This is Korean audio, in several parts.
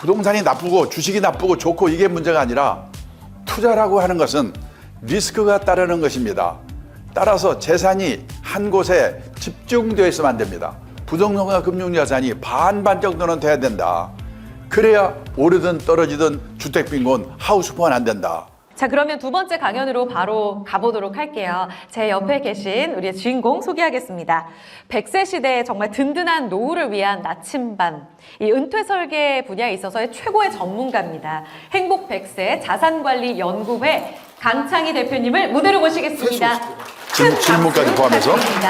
부동산이 나쁘고 주식이 나쁘고 좋고 이게 문제가 아니라 투자라고 하는 것은 리스크가 따르는 것입니다. 따라서 재산이 한 곳에 집중되어 있으면 안 됩니다. 부동산과 금융자산이 반반 정도는 돼야 된다. 그래야 오르든 떨어지든 주택빈곤, 하우스포는 안 된다. 자, 그러면 두 번째 강연으로 바로 가보도록 할게요. 제 옆에 계신 우리의 주인공 소개하겠습니다. 100세 시대에 정말 든든한 노후를 위한 나침반, 이 은퇴 설계 분야에 있어서의 최고의 전문가입니다. 행복 100세 자산관리연구회 강창희 대표님을 무대로 모시겠습니다. 질문까지 포함해서. 부탁드립니다.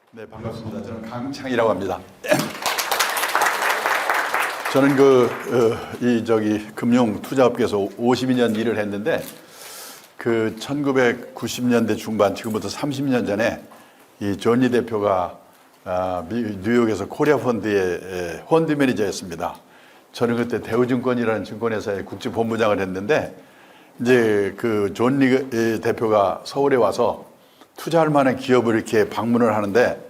네, 반갑습니다. 저는 강창희라고 합니다. 저는 금융 투자업계에서 52년 일을 했는데 1990년대 중반, 지금부터 30년 전에 이 존리 대표가 뉴욕에서 코리아 펀드의 펀드 매니저였습니다. 저는 그때 대우증권이라는 증권회사의 국제본부장을 했는데 이제 존리 대표가 서울에 와서 투자할 만한 기업을 이렇게 방문을 하는데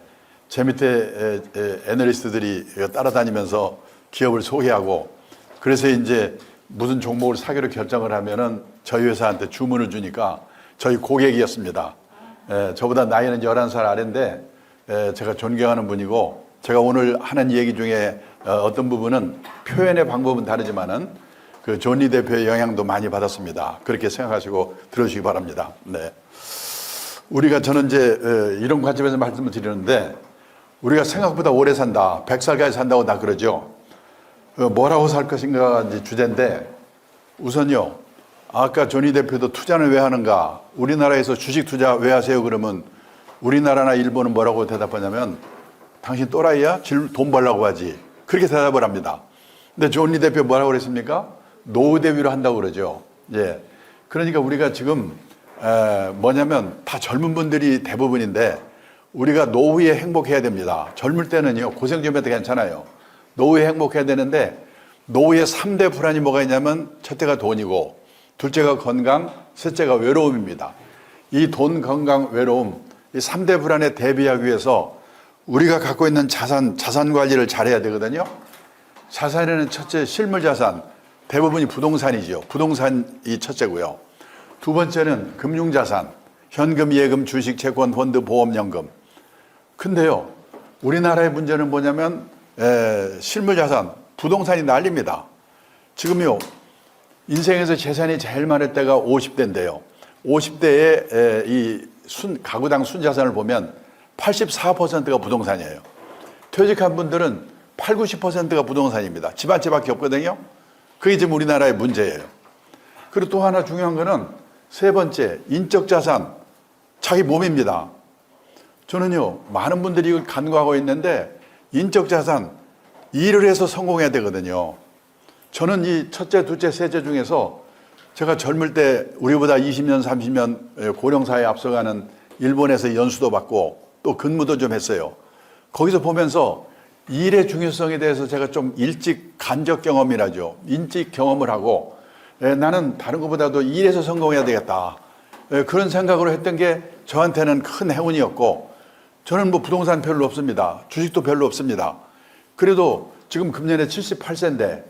제 밑에 애널리스트들이 따라다니면서 기업을 소개하고, 그래서 이제 무슨 종목을 사기로 결정을 하면은 저희 회사한테 주문을 주니까 저희 고객이었습니다. 저보다 나이는 11살 아래인데 제가 존경하는 분이고, 제가 오늘 하는 얘기 중에 어떤 부분은 표현의 방법은 다르지만은 존리 대표의 영향도 많이 받았습니다. 그렇게 생각하시고 들어주시기 바랍니다. 네. 저는 이제 이런 관점에서 말씀을 드리는데, 우리가 생각보다 오래 산다, 100살까지 산다고 다 그러죠. 뭐라고 살 것인가 이제 주제인데, 우선요, 아까 존리 대표도 투자는 왜 하는가, 우리나라에서 주식 투자 왜 하세요? 그러면 우리나라나 일본은 뭐라고 대답하냐면, 당신 또라이야? 돈 벌라고 하지. 그렇게 대답을 합니다. 근데 존리 대표 뭐라고 그랬습니까? 노후 대비로 한다고 그러죠. 예. 그러니까 우리가 지금 뭐냐면 다 젊은 분들이 대부분인데, 우리가 노후에 행복해야 됩니다. 젊을 때는요, 고생 좀 해도 괜찮아요. 노후에 행복해야 되는데, 노후에 3대 불안이 뭐가 있냐면, 첫째가 돈이고, 둘째가 건강, 셋째가 외로움입니다. 이 돈, 건강, 외로움, 이 3대 불안에 대비하기 위해서 우리가 갖고 있는 자산 관리를 잘해야 되거든요. 자산에는 첫째 실물 자산, 대부분이 부동산이죠. 부동산이 첫째고요. 두 번째는 금융자산, 현금, 예금, 주식, 채권, 펀드, 보험, 연금. 근데요, 우리나라의 문제는 뭐냐면 실물자산, 부동산이 난립니다. 지금요, 인생에서 재산이 제일 많을 때가 50대인데요. 50대에 이 가구당 순자산을 보면 84%가 부동산이에요. 퇴직한 분들은 8, 90%가 부동산입니다. 집 한 채밖에 없거든요. 그게 지금 우리나라의 문제예요. 그리고 또 하나 중요한 거는 세 번째, 인적 자산, 자기 몸입니다. 저는요, 많은 분들이 이걸 간과하고 있는데, 인적 자산, 일을 해서 성공해야 되거든요. 저는 이 첫째, 둘째, 셋째 중에서 제가 젊을 때 우리보다 20년, 30년 고령사회에 앞서가는 일본에서 연수도 받고 또 근무도 좀 했어요. 거기서 보면서 일의 중요성에 대해서 제가 좀 일찍 간접 경험이라죠. 인직 경험을 하고, 나는 다른 것보다도 일에서 성공해야 되겠다. 그런 생각으로 했던 게 저한테는 큰 행운이었고, 저는 뭐 부동산 별로 없습니다. 주식도 별로 없습니다. 그래도 지금 금년에 78세인데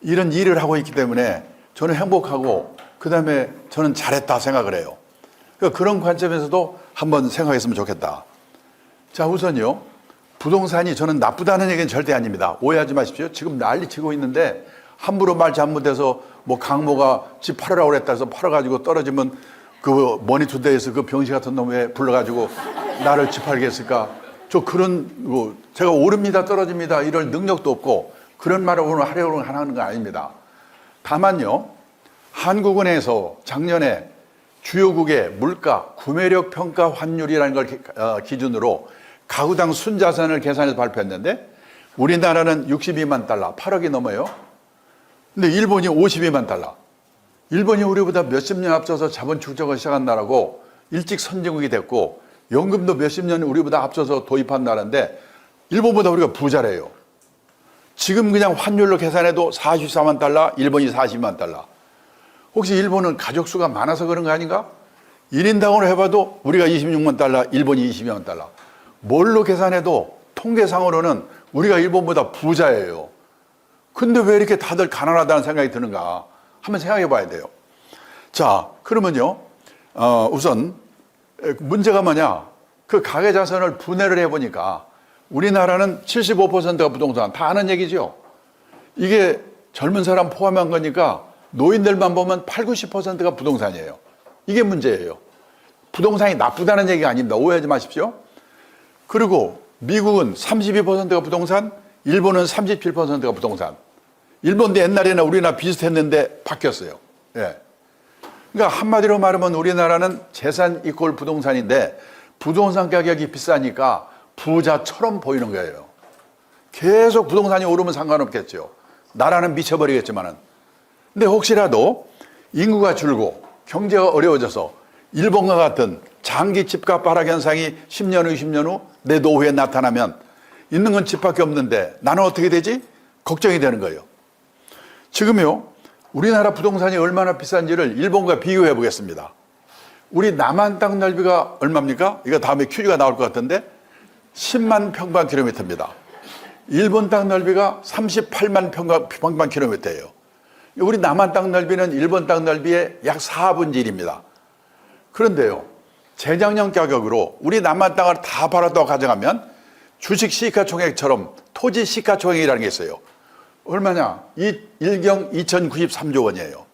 이런 일을 하고 있기 때문에 저는 행복하고, 그 다음에 저는 잘했다 생각을 해요. 그러니까 그런 관점에서도 한번 생각했으면 좋겠다. 자, 우선요, 부동산이 저는 나쁘다는 얘기는 절대 아닙니다. 오해하지 마십시오. 지금 난리 치고 있는데 함부로 말 잘못해서 뭐 강모가 집 팔으라고 그랬다 해서 팔아가지고 떨어지면 그 머니투데이에서 그 병신 같은 놈 왜 불러가지고 나를 집 팔게 했을까? 저 그런 제가 오릅니다 떨어집니다 이럴 능력도 없고 그런 말을 오늘 하려고 하는 건 아닙니다. 다만요, 한국은행에서 작년에 주요국의 물가, 구매력 평가 환율이라는 걸 기준으로 가구당 순자산을 계산해서 발표했는데, 우리나라는 62만 달러, 8억이 넘어요. 근데 일본이 52만 달러. 일본이 우리보다 몇십 년 앞서서 자본 축적을 시작한 나라고 일찍 선진국이 됐고, 연금도 몇십 년 우리보다 앞서서 도입한 나라인데 일본보다 우리가 부자래요. 지금 그냥 환율로 계산해도 44만 달러, 일본이 40만 달러. 혹시 일본은 가족 수가 많아서 그런 거 아닌가? 1인당으로 해봐도 우리가 26만 달러, 일본이 22만 달러. 뭘로 계산해도 통계상으로는 우리가 일본보다 부자예요. 근데 왜 이렇게 다들 가난하다는 생각이 드는가? 한번 생각해 봐야 돼요. 자, 그러면요. 우선 문제가 뭐냐? 그 가계 자산을 분해를 해보니까 우리나라는 75%가 부동산, 다 아는 얘기죠. 이게 젊은 사람 포함한 거니까 노인들만 보면 8, 90%가 부동산이에요. 이게 문제예요. 부동산이 나쁘다는 얘기가 아닙니다. 오해하지 마십시오. 그리고 미국은 32%가 부동산, 일본은 37%가 부동산. 일본도 옛날에는 우리나라 비슷했는데 바뀌었어요. 예. 그러니까 한마디로 말하면 우리나라는 재산 이꼴 부동산인데 부동산 가격이 비싸니까 부자처럼 보이는 거예요. 계속 부동산이 오르면 상관없겠죠. 나라는 미쳐버리겠지만은. 근데 혹시라도 인구가 줄고 경제가 어려워져서 일본과 같은 장기 집값 하락 현상이 10년 후, 20년 후 내 노후에 나타나면 있는 건 집밖에 없는데 나는 어떻게 되지? 걱정이 되는 거예요. 지금요, 우리나라 부동산이 얼마나 비싼지를 일본과 비교해 보겠습니다. 우리 남한 땅 넓이가 얼마입니까? 이거 다음에 퀴즈가 나올 것 같은데 10만 평방킬로미터입니다. 일본 땅 넓이가 38만 평방킬로미터예요. 우리 남한 땅 넓이는 일본 땅 넓이의 약 4분의 1입니다. 그런데요, 재작년 가격으로 우리 남한 땅을 다 팔았다고 가정하면 주식 시가총액처럼 토지 시가총액이라는 게 있어요. 얼마냐? 일경 2093조 원이에요.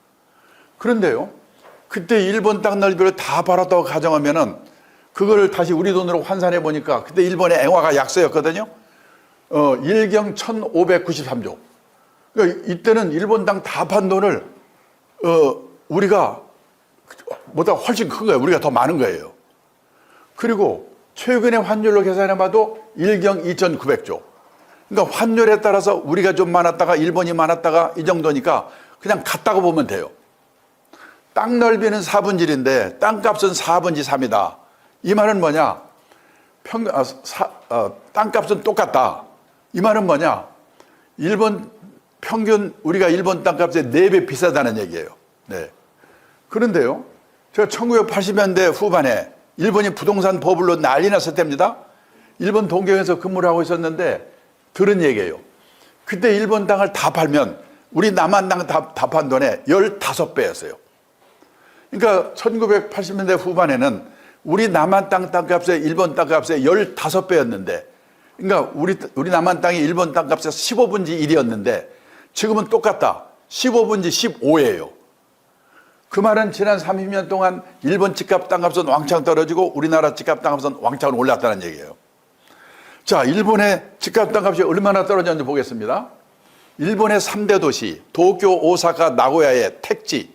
그런데요, 그때 일본 땅 넓이를 다 팔았다고 가정하면은 그걸 다시 우리 돈으로 환산해 보니까 그때 일본의 앵화가 약세였거든요. 일경 1593조. 그러니까 이때는 일본 땅 다 판 돈을 우리가 보다 훨씬 큰 거예요. 우리가 더 많은 거예요. 그리고 최근의 환율로 계산해 봐도 일경 2900조. 그러니까 환율에 따라서 우리가 좀 많았다가 일본이 많았다가 이 정도니까 그냥 같다고 보면 돼요. 땅 넓이는 4분의 1인데 땅값은 4분의 3이다. 이 말은 뭐냐? 땅값은 똑같다. 이 말은 뭐냐? 일본 평균 우리가 일본 땅값의 4배 비싸다는 얘기예요. 네. 그런데요, 제가 1980년대 후반에 일본이 부동산 버블로 난리 났을 때입니다. 일본 동경에서 근무를 하고 있었는데 들은 얘기예요. 그때 일본 땅을 다 팔면 우리 남한 땅 다 판 돈의 15배였어요. 그러니까 1980년대 후반에는 우리 남한 땅값의 일본 땅값의 15배였는데, 그러니까 우리 남한 땅이 일본 땅값의 15분의 1이었는데 지금은 똑같다. 15분의 15예요. 그 말은 지난 30년 동안 일본 집값 땅값은 왕창 떨어지고 우리나라 집값 땅값은 왕창 올랐다는 얘기예요. 자, 일본의 집값 땅값이 얼마나 떨어졌는지 보겠습니다. 일본의 3대 도시 도쿄, 오사카, 나고야의 택지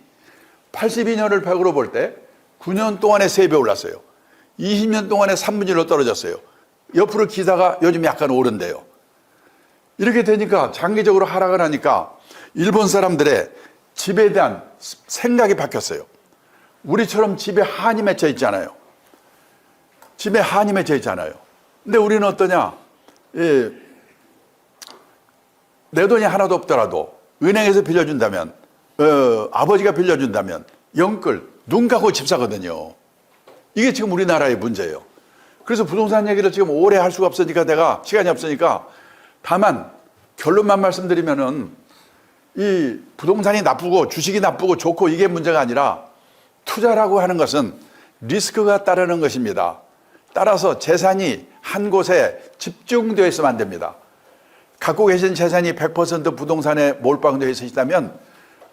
82년을 100으로 볼 때 9년 동안에 3배 올랐어요. 20년 동안에 3분의 1로 떨어졌어요. 옆으로 기다가 요즘 약간 오른대요. 이렇게 되니까 장기적으로 하락을 하니까 일본 사람들의 집에 대한 생각이 바뀌었어요. 우리처럼 집에 한이 맺혀 있잖아요. 집에 한이 맺혀 있잖아요. 근데 우리는 어떠냐? 내 돈이 하나도 없더라도 은행에서 빌려준다면, 아버지가 빌려준다면 영끌, 눈 감고 집 사거든요. 이게 지금 우리나라의 문제예요. 그래서 부동산 얘기를 지금 오래 할 수가 없으니까 내가 시간이 없으니까 다만 결론만 말씀드리면은 이 부동산이 나쁘고 주식이 나쁘고 좋고 이게 문제가 아니라 투자라고 하는 것은 리스크가 따르는 것입니다. 따라서 재산이 한 곳에 집중되어 있으면 안 됩니다. 갖고 계신 재산이 100% 부동산에 몰빵되어 있으시다면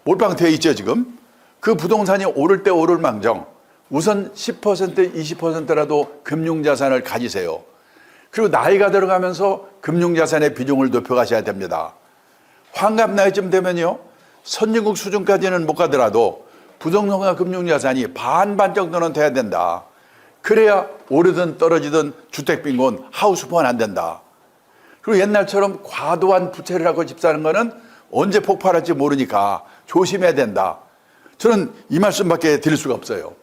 몰빵되어 있죠 지금. 그 부동산이 오를 때 오를 망정 우선 10% 20%라도 금융자산을 가지세요. 그리고 나이가 들어가면서 금융자산의 비중을 높여가셔야 됩니다. 환갑 나이쯤 되면요, 선진국 수준까지는 못 가더라도 부동산과 금융자산이 반반 정도는 돼야 된다. 그래야 오르든 떨어지든 주택빈곤, 하우스폰은 안 된다. 그리고 옛날처럼 과도한 부채를 하고 집 사는 거는 언제 폭발할지 모르니까 조심해야 된다. 저는 이 말씀밖에 드릴 수가 없어요.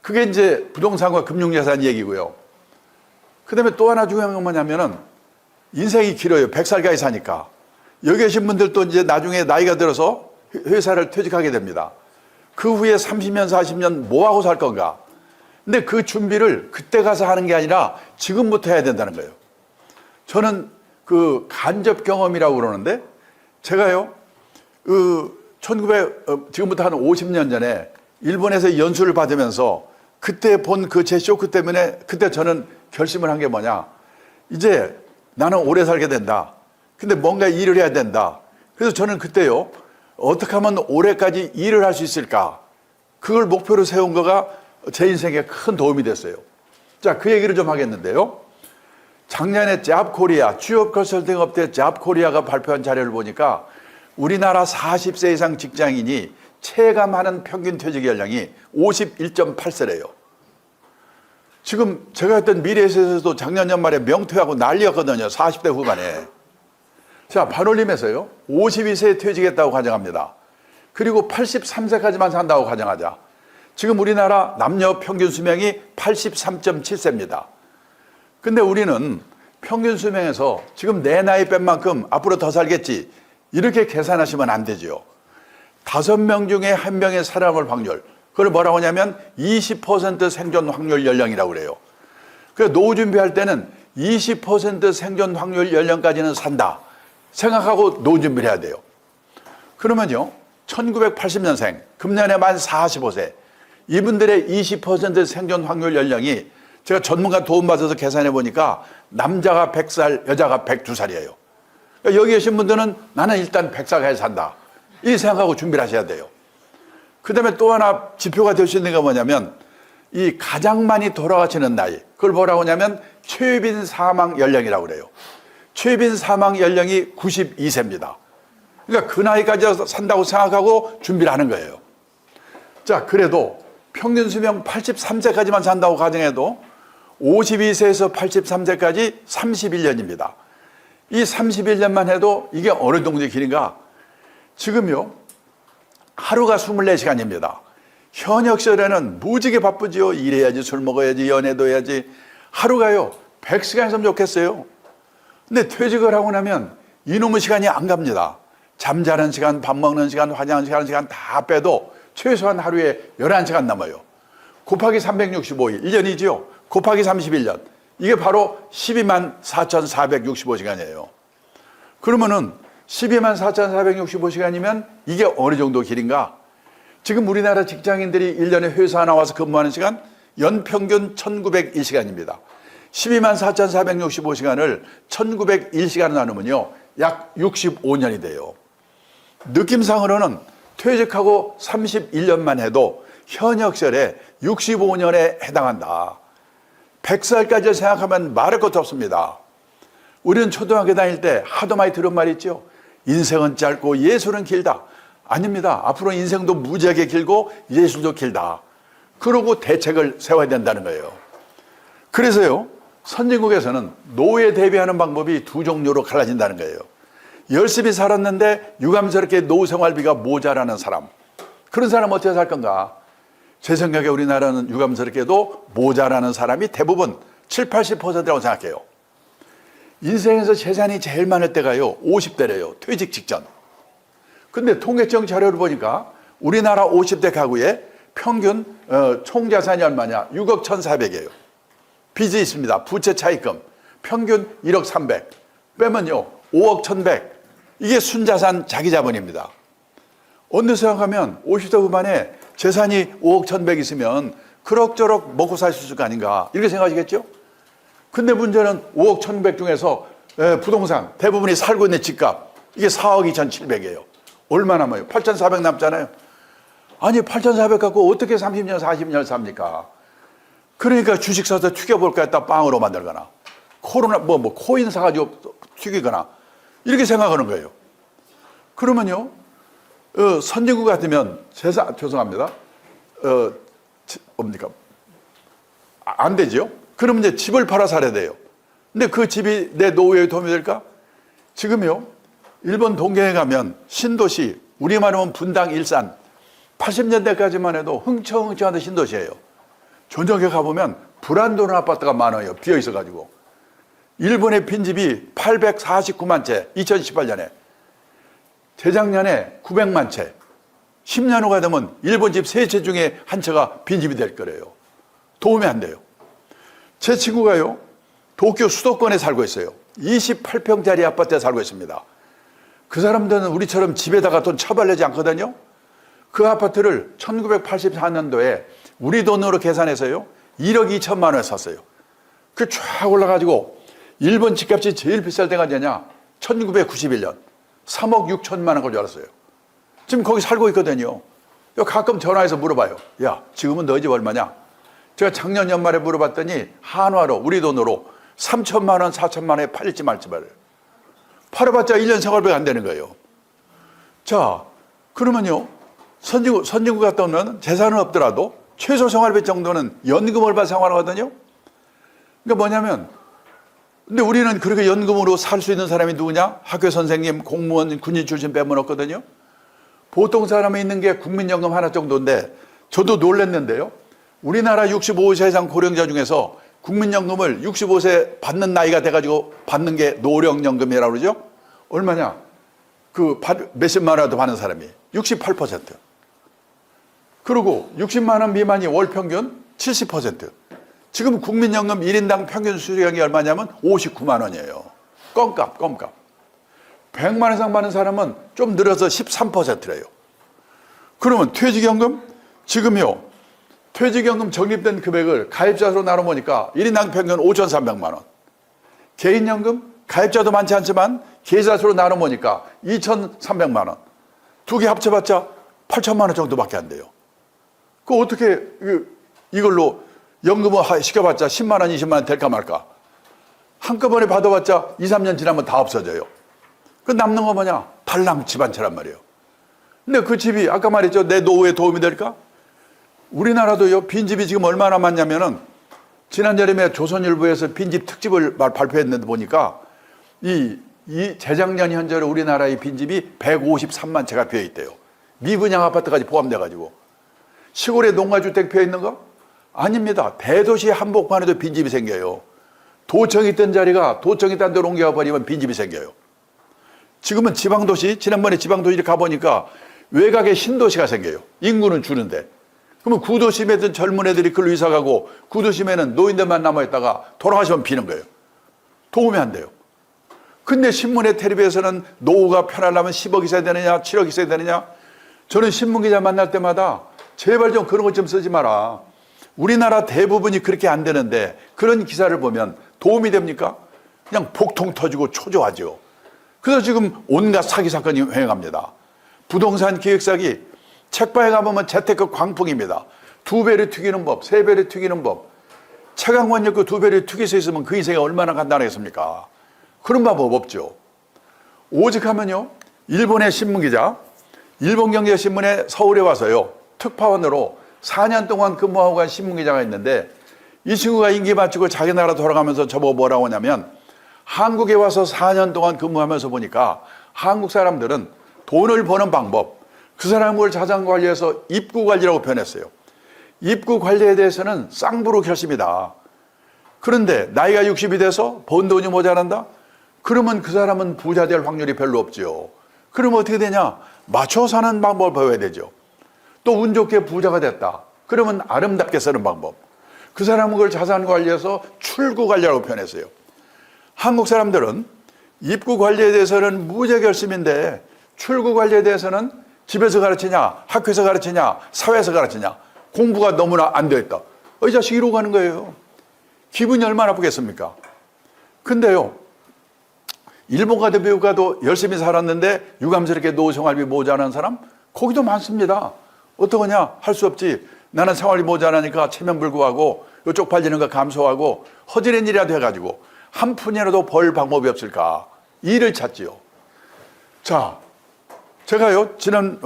그게 이제 부동산과 금융자산 얘기고요. 그 다음에 또 하나 중요한 건 뭐냐면은 인생이 길어요. 100살까지 사니까. 여기 계신 분들도 이제 나중에 나이가 들어서 회사를 퇴직하게 됩니다. 그 후에 30년, 40년 뭐하고 살 건가? 근데 그 준비를 그때 가서 하는 게 아니라 지금부터 해야 된다는 거예요. 저는 그 간접 경험이라고 그러는데 제가요, 지금부터 한 50년 전에 일본에서 연수를 받으면서 그때 본 그 제 쇼크 때문에 그때 저는 결심을 한 게 뭐냐. 이제 나는 오래 살게 된다. 근데 뭔가 일을 해야 된다. 그래서 저는 그때요, 어떻게 하면 올해까지 일을 할 수 있을까? 그걸 목표로 세운 거가 제 인생에 큰 도움이 됐어요. 자, 그 얘기를 좀 하겠는데요. 작년에 잡코리아, 취업 컨설팅 업체 잡코리아가 발표한 자료를 보니까 우리나라 40세 이상 직장인이 체감하는 평균 퇴직 연령이 51.8세래요. 지금 제가 했던 미래에서도 작년 연말에 명퇴하고 난리였거든요. 40대 후반에. 자, 반올림에서요, 52세에 퇴직했다고 가정합니다. 그리고 83세까지만 산다고 가정하자. 지금 우리나라 남녀 평균 수명이 83.7세입니다. 근데 우리는 평균 수명에서 지금 내 나이 뺀 만큼 앞으로 더 살겠지, 이렇게 계산하시면 안 되죠. 5명 중에 1명의 살아남을 확률, 그걸 뭐라고 하냐면 20% 생존 확률 연령이라고 그래요. 그래서 노후 준비할 때는 20% 생존 확률 연령까지는 산다 생각하고 노후 준비를 해야 돼요. 그러면요, 1980년생, 금년에 만 45세, 이분들의 20% 생존 확률 연령이 제가 전문가 도움받아서 계산해 보니까 남자가 100살, 여자가 102살이에요. 그러니까 여기 계신 분들은 나는 일단 100살까지 산다, 이 생각하고 준비를 하셔야 돼요. 그 다음에 또 하나 지표가 될 수 있는 게 뭐냐면 이 가장 많이 돌아가시는 나이, 그걸 뭐라고 하냐면 최빈 사망 연령이라고 그래요. 최빈 사망 연령이 92세입니다. 그러니까 그 나이까지 산다고 생각하고 준비를 하는 거예요. 자, 그래도 평균 수명 83세까지만 산다고 가정해도 52세에서 83세까지 31년입니다. 이 31년만 해도 이게 어느 정도의 길인가? 지금요, 하루가 24시간입니다. 현역 시절에는 무지개 바쁘지요. 일해야지, 술 먹어야지, 연애도 해야지. 하루가요, 100시간 있으면 좋겠어요. 근데 퇴직을 하고 나면 이놈의 시간이 안 갑니다. 잠자는 시간, 밥 먹는 시간, 화장하는 시간 다 빼도 최소한 하루에 11시간 남아요. 곱하기 365일, 1년이지요. 곱하기 31년. 이게 바로 12만 4,465시간이에요. 그러면은 12만 4,465시간이면 이게 어느 정도 길인가? 지금 우리나라 직장인들이 1년에 회사 나와서 근무하는 시간 연평균 1,901시간입니다. 12만 4,465시간을 1,901시간을 나누면요, 약 65년이 돼요. 느낌상으로는 퇴직하고 31년만 해도 현역 시절에 65년에 해당한다. 100살까지 생각하면 말할 것도 없습니다. 우리는 초등학교 다닐 때 하도 많이 들은 말이 있죠. 인생은 짧고 예술은 길다. 아닙니다. 앞으로 인생도 무지하게 길고 예술도 길다. 그러고 대책을 세워야 된다는 거예요. 그래서요, 선진국에서는 노후에 대비하는 방법이 두 종류로 갈라진다는 거예요. 열심히 살았는데 유감스럽게 노후 생활비가 모자라는 사람, 그런 사람은 어떻게 살 건가? 제 생각에 우리나라는 유감스럽게도 모자라는 사람이 대부분 7, 80%라고 생각해요. 인생에서 재산이 제일 많을 때가요, 50대래요. 퇴직 직전. 근데 통계청 자료를 보니까 우리나라 50대 가구의 평균 총자산이 얼마냐? 6억 1,400이에요. 빚이 있습니다. 부채 차입금. 평균 1억 300. 빼면요, 5억 1,100. 이게 순자산 자기 자본입니다. 어느 생각하면 50대 후반에 재산이 5억 1,100 있으면 그럭저럭 먹고 살 수 있을 거 아닌가, 이렇게 생각하시겠죠? 근데 문제는 5억 1,100 중에서 부동산 대부분이 살고 있는 집값, 이게 4억 2,700이에요. 얼마 남아요? 8,400 남잖아요. 아니, 8,400 갖고 어떻게 30년, 40년 삽니까? 그러니까 주식 사서 튀겨볼까 했다 빵으로 만들거나, 코인 사가지고 튀기거나, 이렇게 생각하는 거예요. 그러면요, 선진국 같으면 죄송합니다. 뭡니까? 안 되죠? 그러면 이제 집을 팔아 살아야 돼요. 근데 그 집이 내 노후에 도움이 될까? 지금요, 일본 동경에 가면 신도시, 우리말 하면 분당, 일산, 80년대까지만 해도 흥청흥청하던 신도시예요. 저녁에 가보면 불안도는 아파트가 많아요. 비어 있어가지고. 일본의 빈집이 849만 채, 2018년에. 재작년에 900만 채. 10년 후가 되면 일본 집 3채 중에 한 채가 빈집이 될 거래요. 도움이 안 돼요. 제 친구가요, 도쿄 수도권에 살고 있어요. 28평짜리 아파트에 살고 있습니다. 그 사람들은 우리처럼 집에다가 돈 처발내지 않거든요. 그 아파트를 1984년도에 우리 돈으로 계산해서요 1억 2천만 원에 샀어요. 그 쫙 올라가지고 일본 집값이 제일 비쌀 때가 언제냐? 1991년 3억 6천만 원 걸 줄 알았어요. 지금 거기 살고 있거든요. 가끔 전화해서 물어봐요. 야, 지금은 너희 집 얼마냐? 제가 작년 연말에 물어봤더니 한화로 우리 돈으로 3천만 원, 4천만 원에 팔릴지 말지 말아요. 팔아봤자 1년 생활비가 안 되는 거예요. 자, 그러면요 선진국 갔다 오면 재산은 없더라도 최소 생활비 정도는 연금을 받아 생활하거든요. 그러니까 뭐냐면, 근데 우리는 그렇게 연금으로 살 수 있는 사람이 누구냐? 학교 선생님, 공무원, 군인 출신 빼면 없거든요. 보통 사람이 있는 게 국민연금 하나 정도인데, 저도 놀랐는데요. 우리나라 65세 이상 고령자 중에서 국민연금을 65세 받는 나이가 돼가지고 받는 게 노령연금이라고 그러죠? 얼마냐? 몇십만 원도 받는 사람이 68%. 그리고 60만 원 미만이 월 평균 70%. 지금 국민연금 1인당 평균 수령이 얼마냐면 59만 원이에요. 껌값. 100만 원 이상 받는 사람은 좀 늘어서 13%래요. 그러면 퇴직연금? 지금요. 퇴직연금 적립된 금액을 가입자 수로 나눠보니까 1인당 평균 5,300만 원. 개인연금? 가입자도 많지 않지만 계좌 수로 나눠보니까 2,300만 원. 두 개 합쳐봤자 8천만 원 정도밖에 안 돼요. 그 어떻게 이걸로 연금을 시켜봤자 10만 원, 20만 원 될까 말까? 한꺼번에 받아봤자 2, 3년 지나면 다 없어져요. 그 남는 거 뭐냐? 달랑 집안채란 말이에요. 근데 그 집이 아까 말했죠. 내 노후에 도움이 될까? 우리나라도요, 빈집이 지금 얼마나 많냐면은 지난 여름에 조선일보에서 빈집 특집을 발표했는데 보니까 이 재작년 현재로 우리나라의 빈집이 153만 채가 비어 있대요. 미분양 아파트까지 포함돼가지고. 시골에 농가주택 비어 있는 거? 아닙니다. 대도시 한복판에도 빈집이 생겨요. 도청이 있던 자리가 도청이 딴 데로 옮겨가 버리면 빈집이 생겨요. 지금은 지방도시, 지난번에 지방도시를 가보니까 외곽에 신도시가 생겨요. 인구는 주는데. 그러면 구도심에든 젊은 애들이 글로 이사 가고 구도심에는 노인들만 남아있다가 돌아가시면 비는 거예요. 도움이 안 돼요. 근데 신문에 텔레비에서는 노후가 편하려면 10억 있어야 되느냐, 7억 있어야 되느냐. 저는 신문기자 만날 때마다 제발 좀 그런 것 좀 쓰지 마라. 우리나라 대부분이 그렇게 안 되는데 그런 기사를 보면 도움이 됩니까? 그냥 복통 터지고 초조하죠. 그래서 지금 온갖 사기 사건이 횡행합니다. 부동산 기획 사기, 책방에 가보면 재테크 광풍입니다. 2배를 튀기는 법, 3배를 튀기는 법. 최강원역 2배를 튀길 수 있으면 그 인생이 얼마나 간단하겠습니까? 그런 방법 없죠. 오직 하면요, 일본의 신문기자, 일본경제신문에 서울에 와서요, 특파원으로 4년 동안 근무하고 간 신문기자가 있는데 이 친구가 임기 마치고 자기 나라 돌아가면서 저보고 뭐라고 하냐면 한국에 와서 4년 동안 근무하면서 보니까 한국 사람들은 돈을 버는 방법, 그 사람을 자산 관리해서 입구 관리라고 표현했어요. 입구 관리에 대해서는 쌍부로 결심이다. 그런데 나이가 60이 돼서 번 돈이 모자란다? 그러면 그 사람은 부자 될 확률이 별로 없죠. 그러면 어떻게 되냐? 맞춰 사는 방법을 배워야 되죠. 또 운 좋게 부자가 됐다. 그러면 아름답게 쓰는 방법. 그 사람은 그걸 자산 관리해서 출구 관리라고 표현했어요. 한국 사람들은 입구 관리에 대해서는 무죄결심인데 출구 관리에 대해서는 집에서 가르치냐, 학교에서 가르치냐, 사회에서 가르치냐. 공부가 너무나 안 되어 있다. 이 자식 이러고 가는 거예요. 기분이 얼마나 아프겠습니까? 근데요, 일본 가도 미국 가도 열심히 살았는데 유감스럽게 노후 생활비 모자라는 사람? 거기도 많습니다. 어떡하냐? 할 수 없지. 나는 생활비 모자라니까 체면불구하고 이쪽 팔리는 거 감소하고 허지렛 일이라도 해가지고 한 푼이라도 벌 방법이 없을까? 일을 찾지요. 자, 제가요, 지난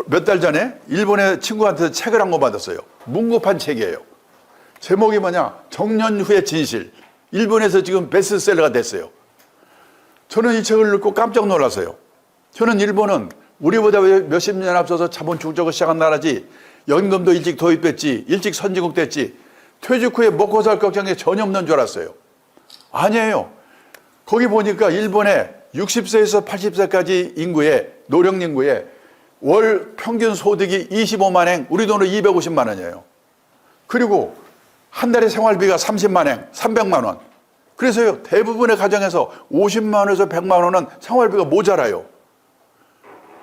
몇 달 전에 일본의 친구한테 책을 한 권 받았어요. 문고판 책이에요. 제목이 뭐냐? 정년 후의 진실. 일본에서 지금 베스트셀러가 됐어요. 저는 이 책을 읽고 깜짝 놀랐어요. 저는 일본은 우리보다 몇십 년 앞서서 자본 축적을 시작한 나라지, 연금도 일찍 도입됐지, 일찍 선진국 됐지, 퇴직 후에 먹고 살 걱정이 전혀 없는 줄 알았어요. 아니에요. 거기 보니까 일본의 60세에서 80세까지 인구의, 노령 인구의 월 평균 소득이 25만 엔, 우리 돈으로 250만 원이에요. 그리고 한 달에 생활비가 30만 엔, 300만 원. 그래서요, 대부분의 가정에서 50만 원에서 100만 원은 생활비가 모자라요.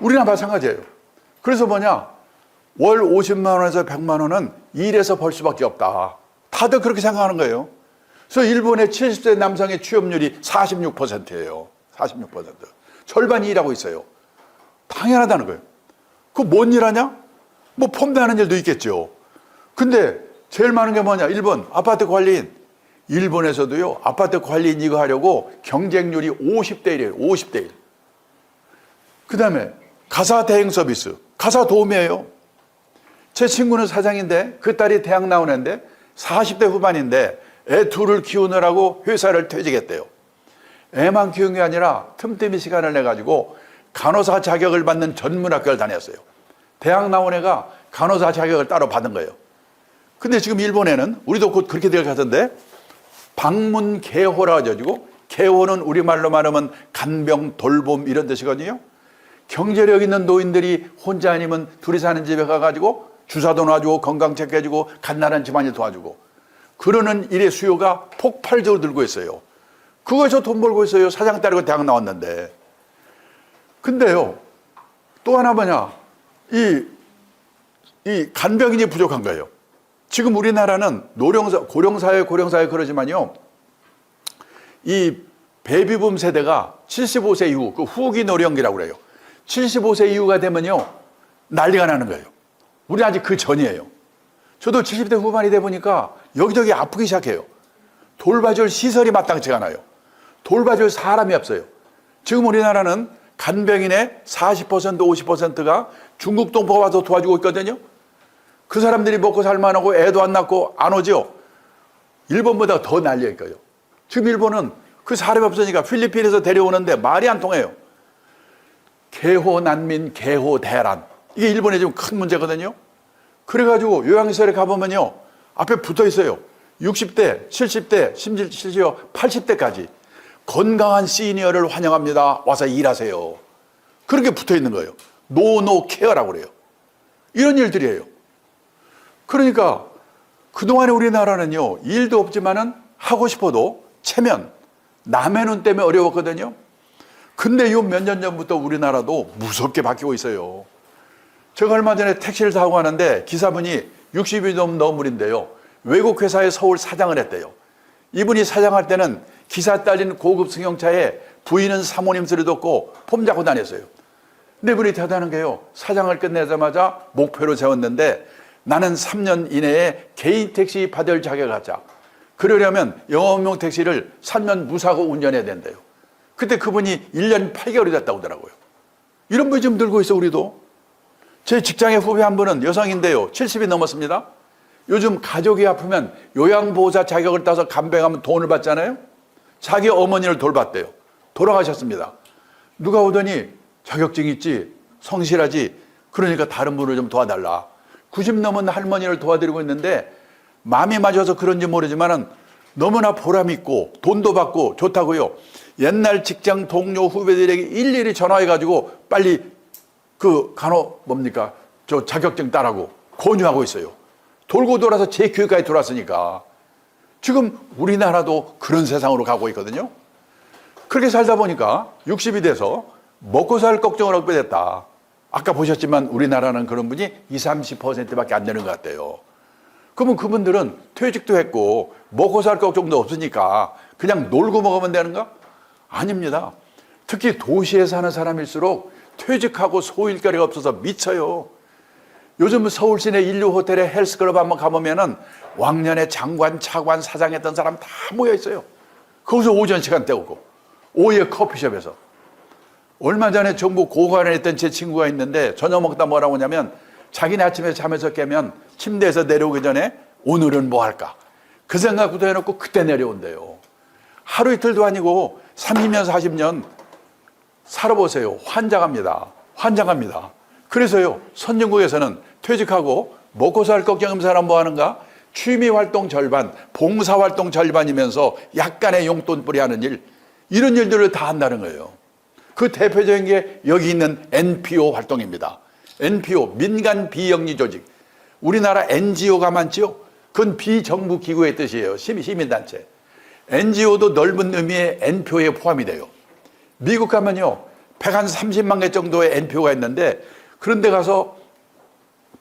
우리나 마찬가지예요. 그래서 뭐냐? 월 50만 원에서 100만 원은 일해서 벌 수밖에 없다. 다들 그렇게 생각하는 거예요. 그래서 일본의 70세 남성의 취업률이 46%예요. 46%. 절반이 일하고 있어요. 당연하다는 거예요. 그 뭔 일 하냐? 뭐 폼대하는 일도 있겠죠. 근데 제일 많은 게 뭐냐? 일본 아파트 관리인. 일본에서도요, 아파트 관리인 이거 하려고 경쟁률이 50대 1이에요. 50대 1. 그 다음에 가사 대행 서비스. 가사 도우미예요. 제 친구는 사장인데 그 딸이 대학 나온 애인데 40대 후반인데 애 둘을 키우느라고 회사를 퇴직했대요. 애만 키운 게 아니라 틈틈이 시간을 내가지고 간호사 자격을 받는 전문학교를 다녔어요. 대학 나온 애가 간호사 자격을 따로 받은 거예요. 근데 지금 일본에는 우리도 곧 그렇게 될 것 같은데 방문 개호라 가지고, 개호는 우리말로 말하면 간병, 돌봄 이런 뜻이거든요. 경제력 있는 노인들이 혼자 아니면 둘이 사는 집에 가가지고 주사도 놔주고 건강 체크해주고 갓난한 집안일 도와주고 그러는 일의 수요가 폭발적으로 늘고 있어요. 그거에서 돈 벌고 있어요. 사장 딸이고 대학 나왔는데. 근데요, 또 하나 뭐냐, 이 간병인이 부족한 거예요. 지금 우리나라는 고령사회 그러지만요, 이 베이비붐 세대가 75세 이후, 그 후기 노령기라고 그래요. 75세 이후가 되면요, 난리가 나는 거예요. 우리 아직 그 전이에요. 저도 70대 후반이 돼 보니까 여기저기 아프기 시작해요. 돌봐줄 시설이 마땅치가 않아요. 돌봐줄 사람이 없어요. 지금 우리나라는 간병인의 40%, 50%가 중국 동포가 와서 도와주고 있거든요. 그 사람들이 먹고 살만하고 애도 안 낳고 안 오죠. 일본보다 더 난리일 거예요. 지금 일본은 그 사람이 없으니까 필리핀에서 데려오는데 말이 안 통해요. 개호 난민, 개호 대란. 이게 일본에 지금 큰 문제거든요. 그래가지고 요양시설에 가보면요, 앞에 붙어 있어요. 60대, 70대, 심지어 80대까지 건강한 시니어를 환영합니다. 와서 일하세요. 그렇게 붙어 있는 거예요. 노노 케어라고 그래요. 이런 일들이에요. 그러니까 그동안에 우리나라는요, 일도 없지만은 하고 싶어도 체면, 남의 눈 때문에 어려웠거든요. 근데 요 몇 년 전부터 우리나라도 무섭게 바뀌고 있어요. 제가 얼마 전에 택시를 타고 가는데 기사분이 60이 넘은 너물인데요, 외국 회사의 서울 사장을 했대요. 이분이 사장할 때는 기사 딸린 고급 승용차에 부인은 사모님 소리 듣고 폼 잡고 다녔어요. 근데 이분이 대단한 게요, 사장을 끝내자마자 목표로 세웠는데 나는 3년 이내에 개인 택시 받을 자격을 갖자. 그러려면 영업용 택시를 3년 무사고 운전해야 된대요. 그때 그분이 1년 8개월이 됐다고 하더라고요. 이런 분이 좀 들고 있어, 우리도. 제 직장의 후배 한 분은 여성인데요, 70이 넘었습니다. 요즘 가족이 아프면 요양보호사 자격을 따서 간병하면 돈을 받잖아요. 자기 어머니를 돌봤대요. 돌아가셨습니다. 누가 오더니 자격증 있지, 성실하지, 그러니까 다른 분을 좀 도와달라. 90 넘은 할머니를 도와드리고 있는데 마음이 맞아서 그런지 모르지만은 너무나 보람 있고 돈도 받고 좋다고요. 옛날 직장 동료 후배들에게 일일이 전화해가지고 빨리 그 저 자격증 따라고 권유하고 있어요. 돌고 돌아서 제 교육까지 들어왔으니까. 지금 우리나라도 그런 세상으로 가고 있거든요. 그렇게 살다 보니까 60이 돼서 먹고 살 걱정을 하게 됐다. 아까 보셨지만 우리나라는 그런 분이 20, 30%밖에 안 되는 것 같아요. 그러면 그분들은 퇴직도 했고 먹고 살 걱정도 없으니까 그냥 놀고 먹으면 되는가? 아닙니다. 특히 도시에 사는 사람일수록 퇴직하고 소일거리가 없어서 미쳐요. 요즘 서울 시내 인류 호텔에 헬스클럽 한번 가보면은 왕년에 장관, 차관, 사장했던 사람 다 모여 있어요. 거기서 오전 시간 때우고 오후에 커피숍에서. 얼마 전에 정부 고관에 있던 제 친구가 있는데 저녁 먹다 뭐라고 하냐면 자기네 아침에 잠에서 깨면 침대에서 내려오기 전에 오늘은 뭐 할까? 그 생각부터 해놓고 그때 내려온대요. 하루 이틀도 아니고 30년, 40년 살아보세요. 환장합니다. 환장합니다. 그래서요, 선진국에서는 퇴직하고 먹고 살 걱정하는 사람 뭐 하는가? 취미 활동 절반, 봉사 활동 절반이면서 약간의 용돈벌이 하는 일, 이런 일들을 다 한다는 거예요. 그 대표적인 게 여기 있는 NPO 활동입니다. NPO, 민간 비영리 조직. 우리나라 NGO가 많지요? 그건 비정부 기구의 뜻이에요. 시민단체. NGO도 넓은 의미의 N표에 포함이 돼요. 미국 가면요, 130만 개 정도의 N표가 있는데 그런 데 가서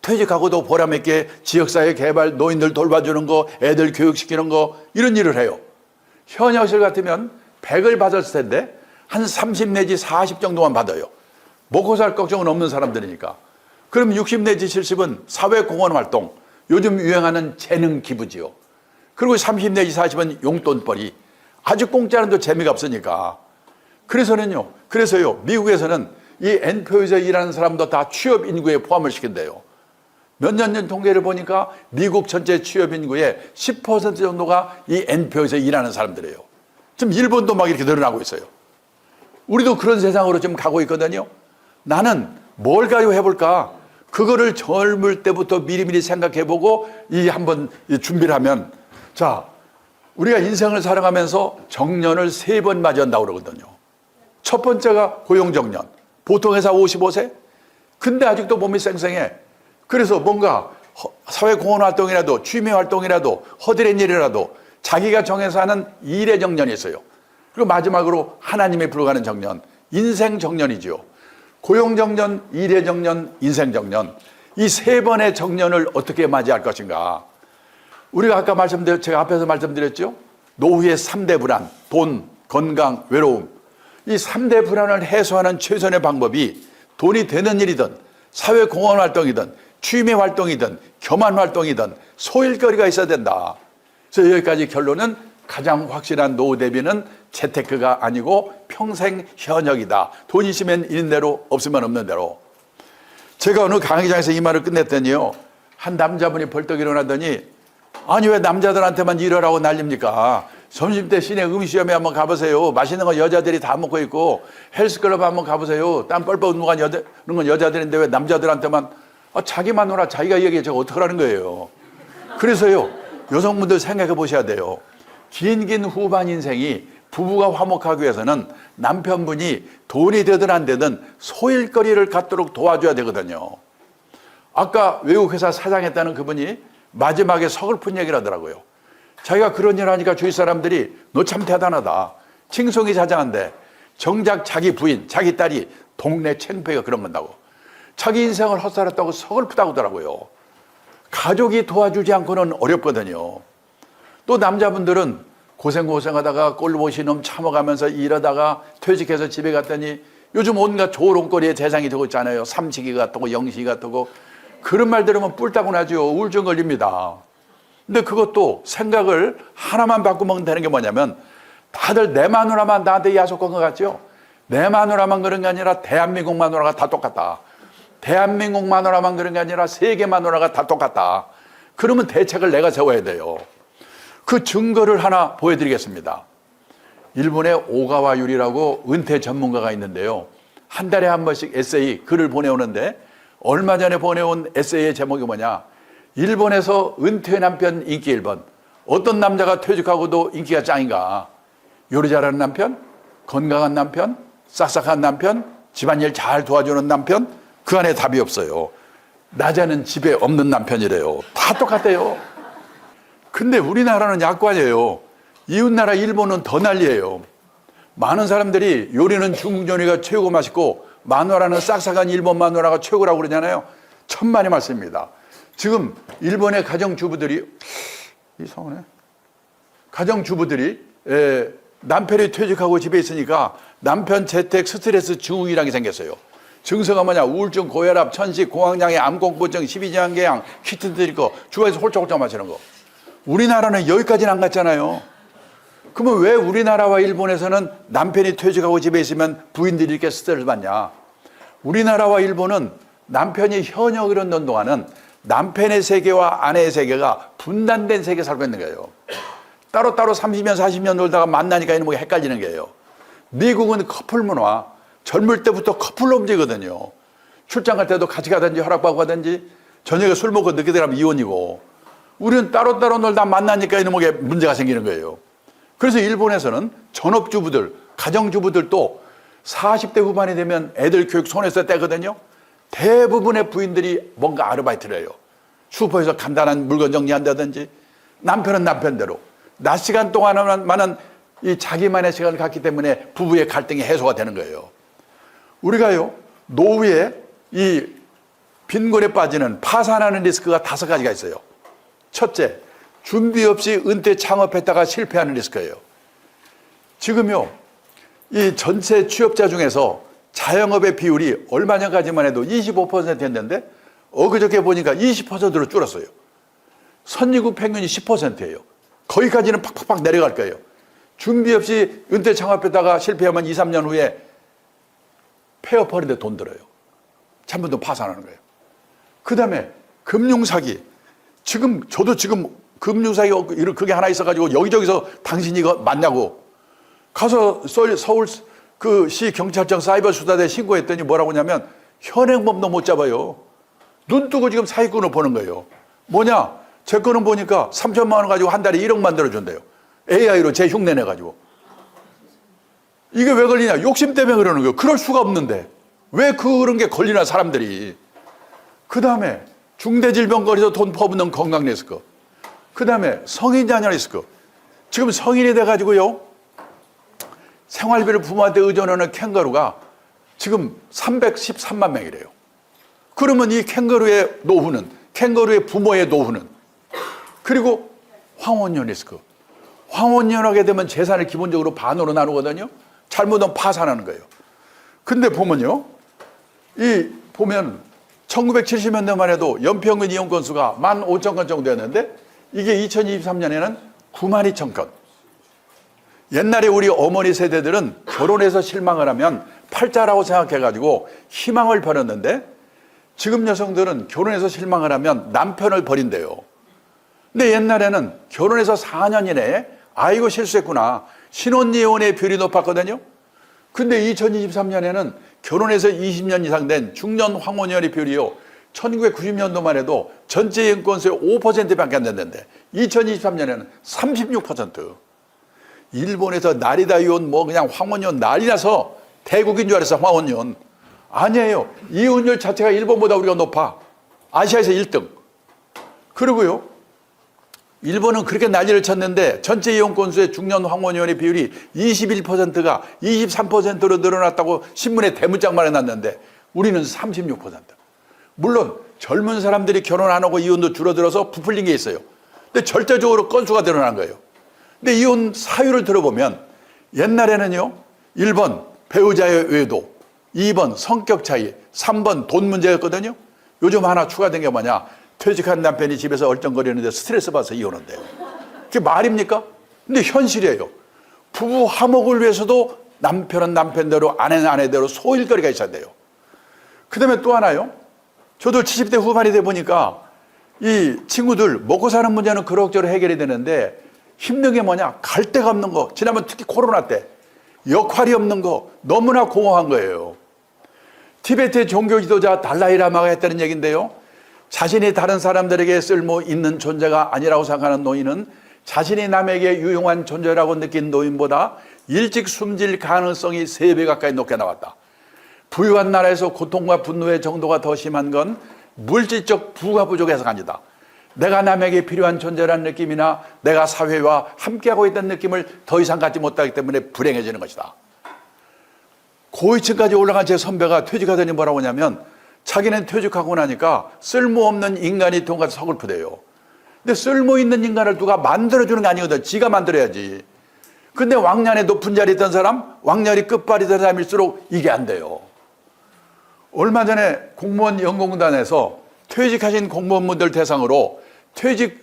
퇴직하고도 보람있게 지역사회 개발, 노인들 돌봐주는 거, 애들 교육시키는 거 이런 일을 해요. 현역실 같으면 100을 받았을 텐데 한 30 내지 40 정도만 받아요. 먹고 살 걱정은 없는 사람들이니까. 그럼 60 내지 70은 사회공헌 활동, 요즘 유행하는 재능 기부지요. 그리고 30 내지 40은 용돈벌이. 아주 공짜는도 재미가 없으니까. 그래서요, 미국에서는 이 N표에서 일하는 사람도 다 취업 인구에 포함을 시킨대요. 몇 년 전 통계를 보니까 미국 전체 취업 인구의 10% 정도가 이 N표에서 일하는 사람들이에요. 지금 일본도 막 이렇게 늘어나고 있어요. 우리도 그런 세상으로 지금 가고 있거든요. 나는 뭘 가지고 해볼까? 그거를 젊을 때부터 미리미리 생각해보고 한번 준비를 하면, 자, 우리가 인생을 살아가면서 정년을 3번 맞이한다고 그러거든요. 첫 번째가 고용정년. 보통 회사 55세? 근데 아직도 몸이 쌩쌩해. 그래서 뭔가 사회공헌 활동이라도 취미 활동이라도 허드렛 일이라도 자기가 정해서 하는 일의 정년이 있어요. 그리고 마지막으로 하나님이 불러가는 정년, 인생 정년이죠. 고용 정년, 일의 정년, 인생 정년. 이 3번의 정년을 어떻게 맞이할 것인가. 우리가 아까 제가 앞에서 말씀드렸죠. 노후의 3대 불안, 돈, 건강, 외로움. 이 3대 불안을 해소하는 최선의 방법이 돈이 되는 일이든 사회공헌 활동이든 취미 활동이든 교만 활동이든 소일거리가 있어야 된다. 그래서 여기까지 결론은 가장 확실한 노후 대비는 재테크가 아니고 평생 현역이다. 돈 있으면 있는 대로 없으면 없는 대로. 제가 어느 강의장에서 이 말을 끝냈더니요, 한 남자분이 벌떡 일어나더니 아니 왜 남자들한테만 일하라고 난립니까? 점심때 시내 음식점에 한번 가보세요. 맛있는 거 여자들이 다 먹고 있고 헬스클럽 한번 가보세요. 땀 뻘뻘 누는 건 여자들인데 왜 남자들한테만 자기 마누라 자기가 얘기해 제가 어떡하라는 거예요. 그래서요, 여성분들 생각해 보셔야 돼요. 긴 후반 인생이 부부가 화목하기 위해서는 남편분이 돈이 되든 안 되든 소일거리를 갖도록 도와줘야 되거든요. 아까 외국회사 사장했다는 그분이 마지막에 서글픈 얘기를 하더라고요. 자기가 그런 일 하니까 주위 사람들이 너 참 대단하다. 칭송이 자장한데 정작 자기 부인, 자기 딸이 동네 창피가 그런 건다고. 자기 인생을 헛살았다고 서글프다고 하더라고요. 가족이 도와주지 않고는 어렵거든요. 또 남자분들은 고생하다가 꼴보시 놈 참아가면서 일하다가 퇴직해서 집에 갔더니 요즘 온갖 조롱거리에 대상이 되고 있잖아요. 삼식이 같고 영식이 같고 그런 말 들으면 뿔따고 나죠. 우울증 걸립니다. 근데 그것도 생각을 하나만 바꾸면 되는 게 뭐냐면 다들 내 마누라만 나한테 야속한 것 같죠? 내 마누라만 그런 게 아니라 대한민국 마누라가 다 똑같다. 대한민국 마누라만 그런 게 아니라 세계 마누라가 다 똑같다. 그러면 대책을 내가 세워야 돼요. 그 증거를 하나 보여드리겠습니다. 일본의 오가와 유리라고 은퇴 전문가가 있는데요. 한 달에 한 번씩 에세이 글을 보내오는데 얼마 전에 보내온 에세이의 제목이 뭐냐. 일본에서 은퇴 남편 인기 1번. 어떤 남자가 퇴직하고도 인기가 짱인가. 요리 잘하는 남편, 건강한 남편, 싹싹한 남편, 집안일 잘 도와주는 남편. 그 안에 답이 없어요. 낮에는 집에 없는 남편이래요. 다 똑같대요. 근데 우리나라는 약관이에요. 이웃나라 일본은 더 난리예요. 많은 사람들이 요리는 중국 요리가 최고 맛있고 마누라는 싹싹한 일본 마누라가 최고라고 그러잖아요. 천만의 말씀입니다. 지금 일본의 가정주부들이 이상하네. 가정주부들이 남편이 퇴직하고 집에 있으니까 남편 재택 스트레스 증후군이라는 게 생겼어요. 증서가 뭐냐? 우울증, 고혈압, 천식, 공황장애, 암공포증, 십이지환계양, 키트 드릴 거, 주방에서 홀짝홀짝 마시는 거. 우리나라는 여기까지는 안 갔잖아요. 그러면 왜 우리나라와 일본에서는 남편이 퇴직하고 집에 있으면 부인들이 이렇게 스트레스를 받냐? 우리나라와 일본은 남편이 현역으로 있는 동안은 남편의 세계와 아내의 세계가 분단된 세계에 살고 있는 거예요. 따로따로 30년, 40년 놀다가 만나니까 이놈이 헷갈리는 거예요. 미국은 커플 문화, 젊을 때부터 커플로 움직이거든요. 출장 갈 때도 같이 가든지 허락받고 가든지 저녁에 술 먹고 늦게 들어가면 이혼이고 우리는 따로따로 놀다 만나니까 이놈에게 문제가 생기는 거예요. 그래서 일본에서는 전업주부들, 가정주부들도 40대 후반이 되면 애들 교육 손에서 떼거든요. 대부분의 부인들이 뭔가 아르바이트를 해요. 슈퍼에서 간단한 물건 정리한다든지 남편은 남편대로 낮 시간 동안만은 이 자기만의 시간을 갖기 때문에 부부의 갈등이 해소가 되는 거예요. 우리가요, 노후에 이 빈곤에 빠지는 파산하는 리스크가 5가지가 있어요. 첫째, 준비 없이 은퇴 창업했다가 실패하는 리스크예요. 지금요, 이 전체 취업자 중에서 자영업의 비율이 얼마 전까지만 해도 25%였는데 엊그저께 보니까 20%로 줄었어요. 선진국 평균이 10%예요. 거기까지는 팍팍팍 내려갈 거예요. 준비 없이 은퇴 창업했다가 실패하면 2, 3년 후에 폐업하는데 돈 들어요. 전부 파산하는 거예요. 그 다음에 금융사기. 저도 지금 금융사기가 그게 하나 있어가지고 여기저기서 당신이 이거 맞냐고 가서 서울 그 시 경찰청 사이버 수사대에 신고했더니 뭐라고 하냐면 현행범도 못 잡아요. 눈 뜨고 지금 사기꾼을 보는 거예요. 뭐냐? 제 거는 보니까 3천만 원 가지고 한 달에 1억 만들어준대요. AI로 제 흉내 내가지고. 이게 왜 걸리냐? 욕심 때문에 그러는 거예요. 그럴 수가 없는데. 왜 그런 게 걸리나, 사람들이. 그 다음에 중대질병거리에서 돈 퍼붓는 건강 리스크. 그 다음에 성인 자녀 리스크. 지금 성인이 돼가지고요, 생활비를 부모한테 의존하는 캥거루가 지금 313만 명이래요. 그러면 이 캥거루의 노후는, 캥거루의 부모의 노후는, 그리고 황혼년 리스크. 황혼년하게 되면 재산을 기본적으로 반으로 나누거든요. 잘못하면 파산하는 거예요. 근데 보면요, 보면 1970년대만 해도 연평균 이혼 건수가 15,000건 정도였는데 이게 2023년에는 92,000건. 옛날에 우리 어머니 세대들은 결혼해서 실망을 하면 팔자라고 생각해가지고 희망을 버렸는데 지금 여성들은 결혼해서 실망을 하면 남편을 버린대요. 근데 옛날에는 결혼해서 4년 이내에 아이고 실수했구나, 신혼이혼의 비율이 높았거든요. 근데 2023년에는 결혼해서 20년 이상 된 중년 황혼이혼의 비율이요, 1990년도만 해도 전체 이혼 건수의 5%밖에 안 됐는데 2023년에는 36%. 일본에서 나리다 이혼 그냥 황혼이혼 난리 나서 대국인 줄 알았어. 황혼이혼 아니에요. 이혼율 자체가 일본보다 우리가 높아. 아시아에서 1등. 그리고요, 일본은 그렇게 난리를 쳤는데 전체 이혼 건수의 중년 황혼이혼의 비율이 21%가 23%로 늘어났다고 신문에 대문짝만 해놨는데 우리는 36%. 물론 젊은 사람들이 결혼 안 하고 이혼도 줄어들어서 부풀린 게 있어요. 근데 절대적으로 건수가 늘어난 거예요. 근데 이혼 사유를 들어보면 옛날에는요, 1번 배우자의 외도, 2번 성격 차이, 3번 돈 문제였거든요. 요즘 하나 추가된 게 뭐냐? 퇴직한 남편이 집에서 얼쩡거리는데 스트레스 받아서 이혼한대요. 그게 말입니까? 근데 현실이에요. 부부 화목을 위해서도 남편은 남편대로, 아내는 아내대로 소일거리가 있어야 돼요. 그 다음에 또 하나요. 저도 70대 후반이 돼 보니까 이 친구들 먹고 사는 문제는 그럭저럭 해결이 되는데 힘든 게 뭐냐? 갈 데가 없는 거. 지난번 특히 코로나 때 역할이 없는 거 너무나 공허한 거예요. 티베트의 종교 지도자 달라이라마가 했다는 얘기인데요. 자신이 다른 사람들에게 쓸모 있는 존재가 아니라고 생각하는 노인은 자신이 남에게 유용한 존재라고 느낀 노인보다 일찍 숨질 가능성이 3배 가까이 높게 나왔다. 부유한 나라에서 고통과 분노의 정도가 더 심한 건 물질적 부가 부족해서가 아니다. 내가 남에게 필요한 존재라는 느낌이나 내가 사회와 함께하고 있다는 느낌을 더 이상 갖지 못하기 때문에 불행해지는 것이다. 고위층까지 올라간 제 선배가 퇴직하더니 뭐라고 하냐면 자기는 퇴직하고 나니까 쓸모없는 인간이 돈가서 서글프대요. 근데 쓸모있는 인간을 누가 만들어주는 게 아니거든. 지가 만들어야지. 근데 왕년에 높은 자리에 있던 사람, 왕년이 끝발이던 사람일수록 이게 안 돼요. 얼마 전에 공무원 연공단에서 퇴직하신 공무원분들 대상으로 퇴직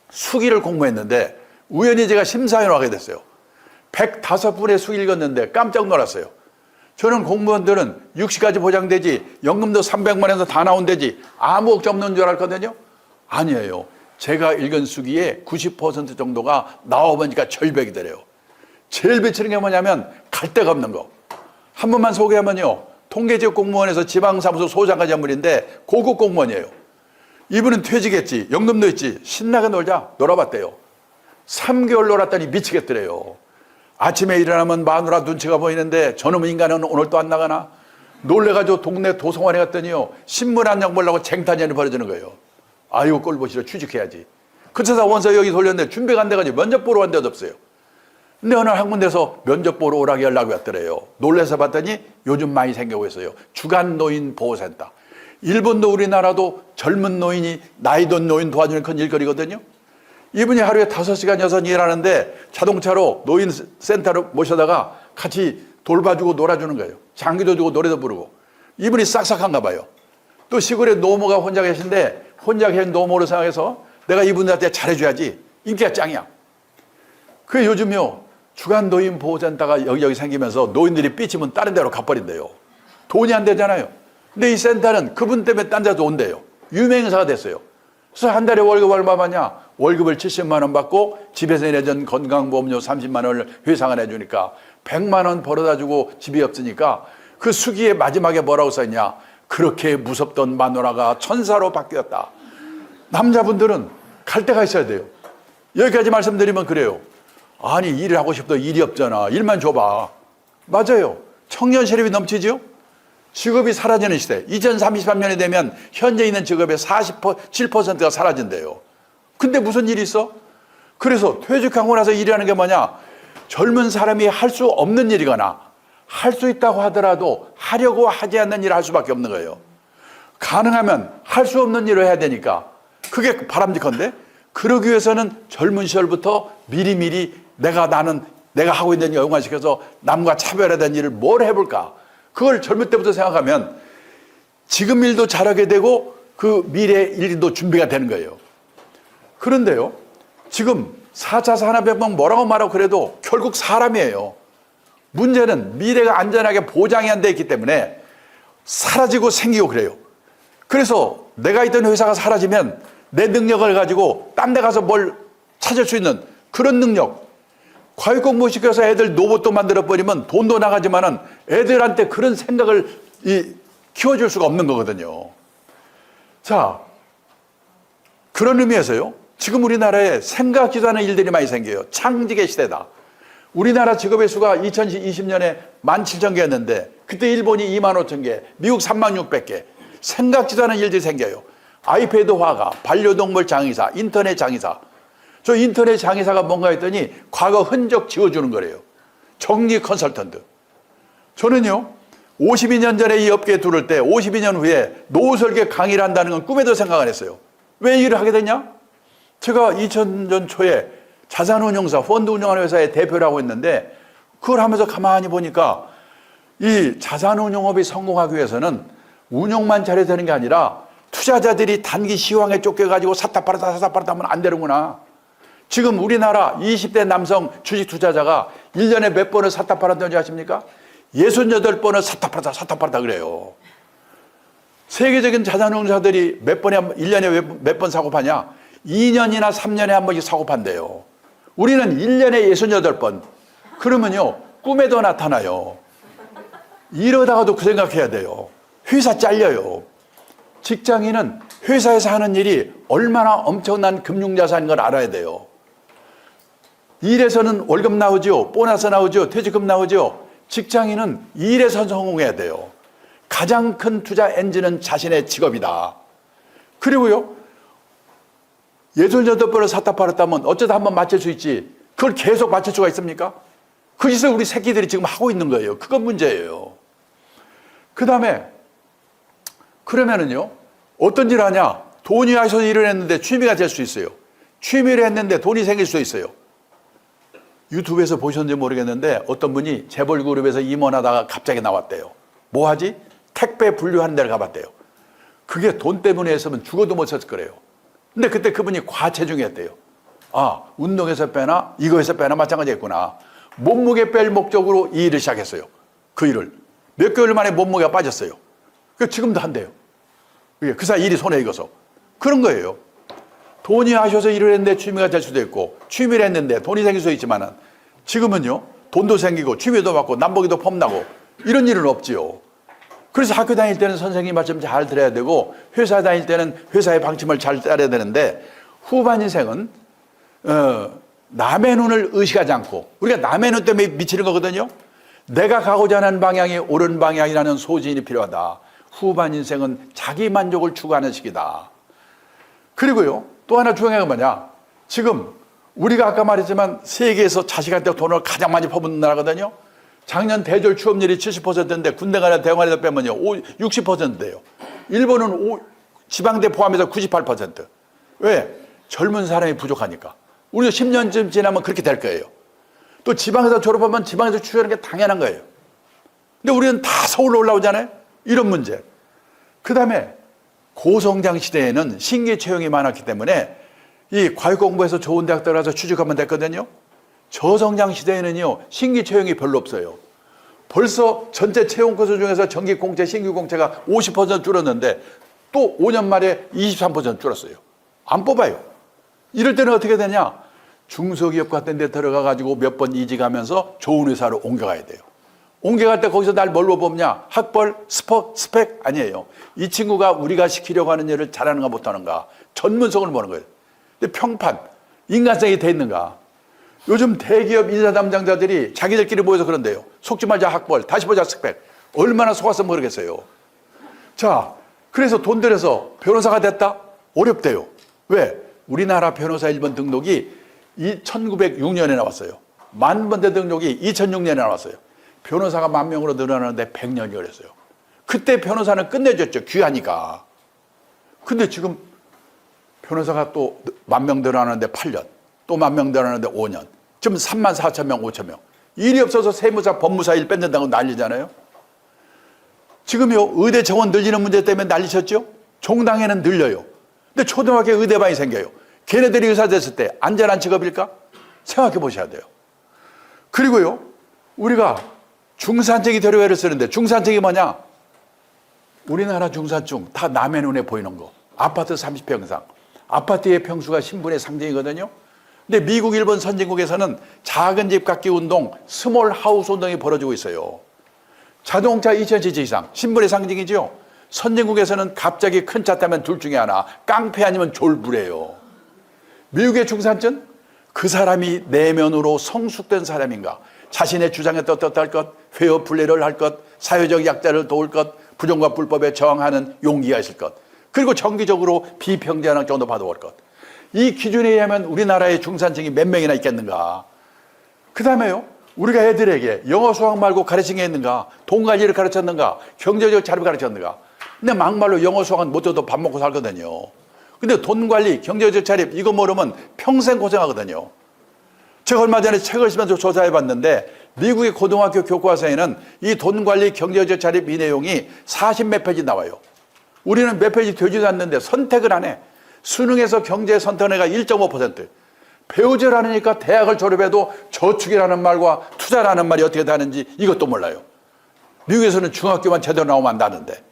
수기를 공모했는데 우연히 제가 심사위원 하게 됐어요. 105분의 수기 읽었는데 깜짝 놀랐어요. 저는 공무원들은 60까지 보장되지, 연금도 300만 원에서 다 나온대지 아무 걱정 없는 줄 알았거든요. 아니에요. 제가 읽은 수기의 90% 정도가 나와보니까 절벽이 되래요. 제일 미치는 게 뭐냐면 갈 데가 없는 거. 한 번만 소개하면요, 통계지역 공무원에서 지방사무소 소장까지 한 분인데 고급 공무원이에요. 이분은 퇴직했지, 연금도 있지, 신나게 놀아봤대요. 3개월 놀았더니 미치겠더래요. 아침에 일어나면 마누라 눈치가 보이는데 저놈의 인간은 오늘 또 안 나가나? 놀래가지고 동네 도서관에 갔더니요, 신문 한 장 보려고 쟁탈전이 벌어지는 거예요. 아이고 꼴 보시러 취직해야지. 그래서 원서 여기 돌렸는데 준비가 안 돼가지고 면접 보러 간 데도 없어요. 근데 어느 한 군데서 면접 보러 오라고 연락이 왔더래요. 놀라서 봤더니 요즘 많이 생기고 있어요. 주간 노인 보호센터. 일본도 우리나라도 젊은 노인이 나이 든 노인 도와주는 큰 일거리거든요. 이분이 하루에 5시간 6시간 일하는데 자동차로 노인 센터로 모셔다가 같이 돌봐주고 놀아주는 거예요. 장기도 주고 노래도 부르고. 이분이 싹싹한가 봐요. 또 시골에 노모가 혼자 계신데 혼자 계신 노모를 생각해서 내가 이분들한테 잘해줘야지. 인기가 짱이야. 그 요즘요 주간 노인 보호센터가 여기저기 생기면서 노인들이 삐치면 다른 데로 가버린대요. 돈이 안 되잖아요. 근데 이 센터는 그분 때문에 딴 데도 온대요. 유명인사가 됐어요. 그래서 한 달에 월급 얼마 받냐? 월급을 70만 원 받고 집에서 내준 건강보험료 30만 원을 회사가 내주니까 100만 원 벌어다 주고 집이 없으니까 그 수기에 마지막에 뭐라고 써있냐? 그렇게 무섭던 마누라가 천사로 바뀌었다. 남자분들은 갈 데가 있어야 돼요. 여기까지 말씀드리면 그래요. 아니 일을 하고 싶어도 일이 없잖아. 일만 줘봐. 맞아요. 청년 실업이 넘치죠. 직업이 사라지는 시대. 2033년이 되면 현재 있는 직업의 47%가 사라진대요. 근데 무슨 일이 있어? 그래서 퇴직하고 나서 일하는 게 뭐냐? 젊은 사람이 할 수 없는 일이거나 할 수 있다고 하더라도 하려고 하지 않는 일을 할 수밖에 없는 거예요. 가능하면 할 수 없는 일을 해야 되니까 그게 바람직한데 그러기 위해서는 젊은 시절부터 미리미리 내가 하고 있는 일 연관시켜서 남과 차별화된 일을 뭘 해볼까? 그걸 젊을 때부터 생각하면 지금 일도 잘하게 되고 그 미래 일도 준비가 되는 거예요. 그런데요, 지금 4차 산업혁명 뭐라고 말하고 그래도 결국 사람이에요. 문제는 미래가 안전하게 보장이 안 돼 있기 때문에 사라지고 생기고 그래요. 그래서 내가 있던 회사가 사라지면 내 능력을 가지고 딴 데 가서 뭘 찾을 수 있는 그런 능력. 과외 공부 시켜서 애들 로봇도 만들어버리면 돈도 나가지만은 애들한테 그런 생각을 키워줄 수가 없는 거거든요. 자, 그런 의미에서요. 지금 우리나라에 생각지도 않은 일들이 많이 생겨요. 창직의 시대다. 우리나라 직업의 수가 2020년에 17,000개였는데 그때 일본이 25,000개, 미국 36,000개. 생각지도 않은 일들이 생겨요. 아이패드 화가, 반려동물 장의사, 인터넷 장의사. 저 인터넷 장의사가 뭔가 했더니 과거 흔적 지워주는 거래요. 정리 컨설턴트. 저는요 52년 전에 이 업계에 들어올 때 52년 후에 노후 설계 강의를 한다는 건 꿈에도 생각 안 했어요. 왜 이 일을 하게 됐냐? 제가 2000년 초에 자산운용사, 펀드 운영하는 회사의 대표를 하고 있는데 그걸 하면서 가만히 보니까 이 자산운용업이 성공하기 위해서는 운용만 잘해야 되는 게 아니라 투자자들이 단기 시황에 쫓겨가지고 샀다 팔았다 하면 안 되는구나. 지금 우리나라 20대 남성 주식 투자자가 1년에 몇 번을 샀다 팔았는지 아십니까? 68번을 샀다 팔았다 그래요. 세계적인 자산운용사들이 1년에 몇 번 사고 파냐? 2년이나 3년에 한 번씩 사고 판대요. 우리는 1년에 68번. 그러면요, 꿈에도 나타나요. 이러다가도 그 생각해야 돼요. 회사 잘려요. 직장인은 회사에서 하는 일이 얼마나 엄청난 금융자산인 걸 알아야 돼요. 일에서는 월급 나오죠. 보너스 나오죠. 퇴직금 나오죠. 직장인은 일에서 성공해야 돼요. 가장 큰 투자 엔진은 자신의 직업이다. 그리고요, 68번을 샀다 팔았다면 어쩌다 한번 맞출 수 있지. 그걸 계속 맞출 수가 있습니까? 그 짓을 우리 새끼들이 지금 하고 있는 거예요. 그건 문제예요. 그 다음에 그러면은요, 어떤 일을 하냐? 돈이 와서 일을 했는데 취미가 될 수 있어요. 취미를 했는데 돈이 생길 수 있어요. 유튜브에서 보셨는지 모르겠는데 어떤 분이 재벌 그룹에서 임원하다가 갑자기 나왔대요. 뭐 하지? 택배 분류하는 데를 가봤대요. 그게 돈 때문에 했으면 죽어도 못 쳤을 거래요. 근데 그때 그분이 과체중이었대요. 아, 운동에서 빼나 이거에서 빼나 마찬가지였구나. 몸무게 뺄 목적으로 이 일을 시작했어요. 그 일을. 몇 개월 만에 몸무게가 빠졌어요. 지금도 한대요. 그 사이 일이 손에 익어서. 그런 거예요. 돈이 하셔서 일을 했는데 취미가 될 수도 있고, 취미를 했는데 돈이 생길 수도 있지만, 지금은요, 돈도 생기고, 취미도 받고, 남보기도 폼나고, 이런 일은 없지요. 그래서 학교 다닐 때는 선생님 말씀 잘 들어야 되고, 회사 다닐 때는 회사의 방침을 잘 따라야 되는데, 후반 인생은, 남의 눈을 의식하지 않고, 우리가 남의 눈 때문에 미치는 거거든요. 내가 가고자 하는 방향이 옳은 방향이라는 소진이 필요하다. 후반 인생은 자기 만족을 추구하는 시기다. 그리고요, 또 하나 중요한 건 뭐냐? 지금 우리가 아까 말했지만 세계에서 자식한테 돈을 가장 많이 퍼붓는 나라거든요. 작년 대졸 취업률이 70%인데 군대 가나 대학원에서 빼면요 60%대요. 일본은 지방대 포함해서 98%. 왜? 젊은 사람이 부족하니까. 우리도 10년쯤 지나면 그렇게 될 거예요. 또 지방에서 졸업하면 지방에서 취업하는 게 당연한 거예요. 근데 우리는 다 서울로 올라오잖아요. 이런 문제. 그 다음에 고성장 시대에는 신규 채용이 많았기 때문에 이 과육 공부해서 좋은 대학 들어가서 취직하면 됐거든요. 저성장 시대에는요 신규 채용이 별로 없어요. 벌써 전체 채용 건수 중에서 정기 공채, 신규 공채가 50% 줄었는데 또 5년 만에 23% 줄었어요. 안 뽑아요. 이럴 때는 어떻게 되냐? 중소기업 같은 데 들어가가지고 몇 번 이직하면서 좋은 회사로 옮겨가야 돼요. 옮겨갈 때 거기서 날 뭘로 뽑냐? 학벌, 스펙? 아니에요. 이 친구가 우리가 시키려고 하는 일을 잘하는가 못하는가? 전문성을 보는 거예요. 근데 평판, 인간성이 돼 있는가? 요즘 대기업 인사 담당자들이 자기들끼리 모여서 그런데요. 속지 말자 학벌, 다시 보자 스펙. 얼마나 속았으면 모르겠어요. 자, 그래서 돈 들여서 변호사가 됐다? 어렵대요. 왜? 우리나라 변호사 1번 등록이 1906년에 나왔어요. 만번대 등록이 2006년에 나왔어요. 변호사가 10,000명으로 늘어나는데 100년이 걸렸어요. 그때 변호사는 끝내줬죠. 귀하니까. 근데 지금 변호사가 또 10,000명 늘어나는데 8년, 또 10,000명 늘어나는데 5년. 지금 34,000명, 5,000명. 일이 없어서 세무사, 법무사 일 뺏는다고 난리잖아요. 지금요, 의대 정원 늘리는 문제 때문에 난리쳤죠? 종당에는 늘려요. 근데 초등학교에 의대반이 생겨요. 걔네들이 의사 됐을 때 안전한 직업일까? 생각해 보셔야 돼요. 그리고요, 우리가 중산층이 대로회를 쓰는데 중산층이 뭐냐? 우리나라 중산층 다 남의 눈에 보이는 거. 아파트 30평 이상. 아파트의 평수가 신분의 상징이거든요. 근데 미국, 일본 선진국에서는 작은 집 갖기 운동, 스몰 하우스 운동이 벌어지고 있어요. 자동차 2,000cc 이상, 신분의 상징이죠. 선진국에서는 갑자기 큰 차 타면 둘 중에 하나, 깡패 아니면 졸부래요. 미국의 중산층? 그 사람이 내면으로 성숙된 사람인가? 자신의 주장에 떳떳할 것, 회어 분례를 할 것, 사회적 약자를 도울 것, 부정과 불법에 저항하는 용기가 있을 것, 그리고 정기적으로 비평등한 정도 받아올 것. 이 기준에 의하면 우리나라의 중산층이 몇 명이나 있겠는가? 그 다음에요, 우리가 애들에게 영어 수학 말고 가르친 게 있는가? 돈 관리를 가르쳤는가? 경제적 자립을 가르쳤는가? 근데 막말로 영어 수학은 못해도 밥 먹고 살거든요. 근데 돈 관리, 경제적 자립 이거 모르면 평생 고생하거든요. 제가 얼마 전에 책을 쓰면서 조사해 봤는데 미국의 고등학교 교과서에는 이 돈 관리, 경제적 자립 이 내용이 40몇 페이지 나와요. 우리는 몇 페이지 되지도 않는데 선택을 안 해. 수능에서 경제 선택해가 1.5%. 배우질 않으니까 대학을 졸업해도 저축이라는 말과 투자라는 말이 어떻게 다른지 이것도 몰라요. 미국에서는 중학교만 제대로 나오면 안다는데.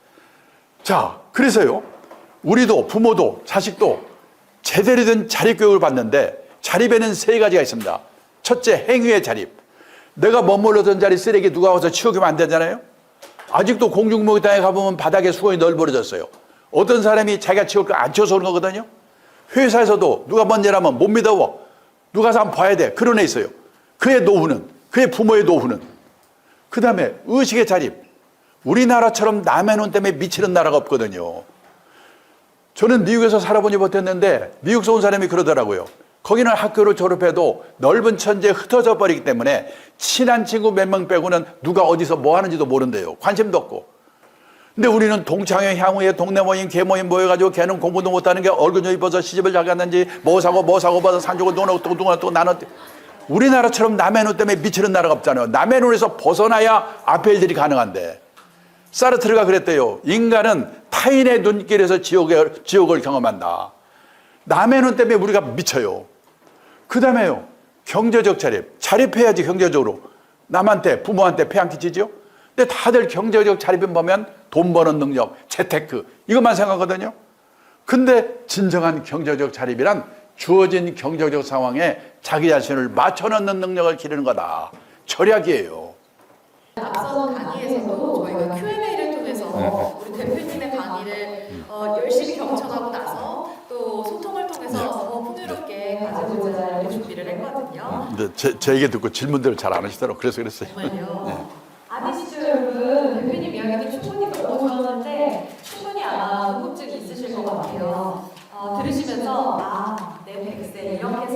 자, 그래서요, 우리도 부모도 자식도 제대로 된 자립교육을 받는데 자립에는 세 가지가 있습니다. 첫째, 행위의 자립. 내가 머물러던 자리 쓰레기 누가 와서 치우기면 안 되잖아요. 아직도 공중목욕탕에 가보면 바닥에 수건이 널브러졌어요. 어떤 사람이 자기가 치울 거 안 치워서 그런 거거든요. 회사에서도 누가 먼저 하면 못 믿어. 누가 가서 한번 봐야 돼. 그런 애 있어요. 그의 노후는, 그의 부모의 노후는. 그 다음에 의식의 자립. 우리나라처럼 남의 눈 때문에 미치는 나라가 없거든요. 저는 미국에서 살아보니 버텼는데 미국에서 온 사람이 그러더라고요. 거기는 학교를 졸업해도 넓은 천지에 흩어져 버리기 때문에 친한 친구 몇 명 빼고는 누가 어디서 뭐 하는지도 모른대요. 관심도 없고. 근데 우리는 동창회, 향후에 동네 모임, 개 모임 모여가지고 걔는 공부도 못하는 게 얼굴 좀 이뻐서 시집을 잘 갔는지 뭐 사고 봐서 산적을 또 나눠. 우리나라처럼 남의 눈 때문에 미치는 나라가 없잖아요. 남의 눈에서 벗어나야 앞에 일들이 가능한데. 사르트르가 그랬대요. 인간은 타인의 눈길에서 지옥을 경험한다. 남의 눈 때문에 우리가 미쳐요. 그 다음에요, 경제적 자립. 자립해야지 경제적으로. 남한테, 부모한테 폐 안 끼치죠? 근데 다들 경제적 자립을 보면 돈 버는 능력, 재테크 이것만 생각하거든요. 근데 진정한 경제적 자립이란 주어진 경제적 상황에 자기 자신을 맞춰놓는 능력을 기르는 거다. 절약이에요. 앞선 강의에서도 저희가 Q&A를 통해서 우리 대표님의 강의를 열심히 경청하고 나서 또 소통을 통해서 더 풍요롭게 가져보자고 준비를 했거든요. 근데 제 얘기 듣고 질문들을 잘 안 하시더라고요. 그래서 그랬어요. 정말요. 아니시죠 여러분. 대표님 이야기도 충분히 너무 좋았는데 충분히 아마 궁금증이 있으실 것 같아요. 들으시면서 내 백세 이렇게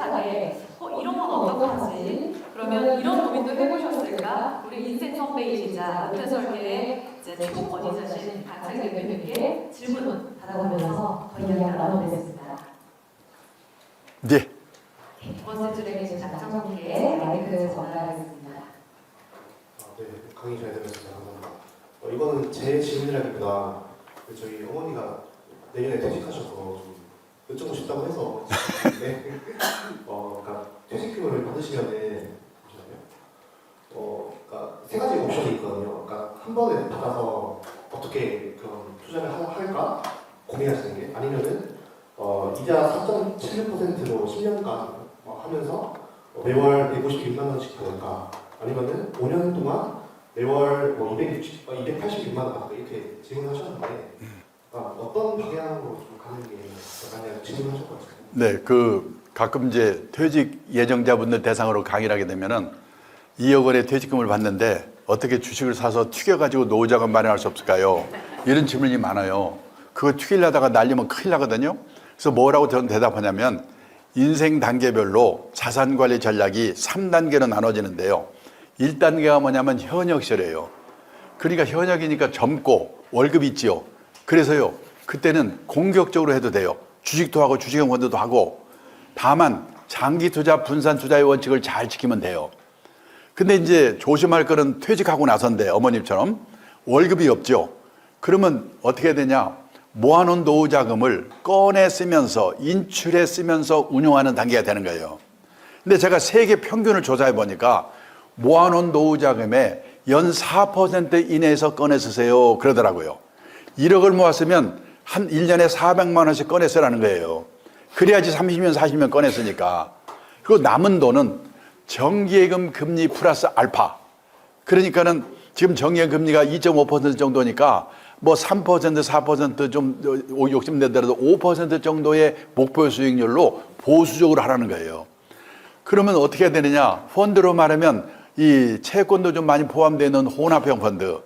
비슷하게 이런 건 어떡하지? 그러면 이런 고민도 해보셨을까? 우리 인생 선배이시자 은퇴설계의 이제 최고 권위자신 강창희 대표님께 질문 받아보면서 더 이야기를 나눠보겠습니다. 네. 두 번째 줄에 계신 장창호께 마이크 전달하겠습니다. 네, 강의 잘 들었습니다. 감사합니다. 이거는 제 질문이라기보다 저희 어머니가 내년에 퇴직하셔서 좀 여쭤보고 싶다고 해서 네. 그러니까 퇴직금을 받으시면은 그러니까 세 가지 옵션이 있거든요. 그러니까 한 번에 받아서 어떻게 그런 투자를 할까 고민하시는 게 아니면은 이자 4.76%로 10년간 하면서 매월 156만 원씩 받을까 아니면은 5년 동안 매월 286만 원 이렇게 질문하셨는데 어떤 방향으로 좀 가는 게 약간 질문하셨거든요. 네, 가끔 이제 퇴직 예정자분들 대상으로 강의를 하게 되면은 2억 원의 퇴직금을 받는데 어떻게 주식을 사서 튀겨가지고 노후자금 마련할 수 없을까요? 이런 질문이 많아요. 그거 튀기려다가 날리면 큰일 나거든요. 그래서 뭐라고 저는 대답하냐면 인생 단계별로 자산관리 전략이 3단계로 나눠지는데요. 1단계가 뭐냐면 현역 시절이에요. 그러니까 현역이니까 젊고 월급이 있지요. 그래서요, 그때는 공격적으로 해도 돼요. 주식도 하고 주식형 펀드도 하고, 다만 장기 투자, 분산 투자의 원칙을 잘 지키면 돼요. 근데 이제 조심할 거는 퇴직하고 나서인데 어머님처럼 월급이 없죠. 그러면 어떻게 되냐? 모아놓은 노후 자금을 꺼내 쓰면서 인출해 쓰면서 운용하는 단계가 되는 거예요. 근데 제가 세계 평균을 조사해 보니까 모아놓은 노후 자금의 연 4% 이내에서 꺼내 쓰세요 그러더라고요. 1억을 모았으면 한 1년에 400만 원씩 꺼내 쓰라는 거예요. 그래야지 30년 40년 꺼내 쓰니까. 그리고 남은 돈은 정기예금 금리 플러스 알파. 그러니까는 지금 정기예금 금리가 2.5% 정도니까 뭐 3%, 4%좀 욕심내더라도 5% 정도의 목표 수익률로 보수적으로 하라는 거예요. 그러면 어떻게 해야 되느냐? 펀드로 말하면 이 채권도 좀 많이 포함되어 있는 혼합형 펀드,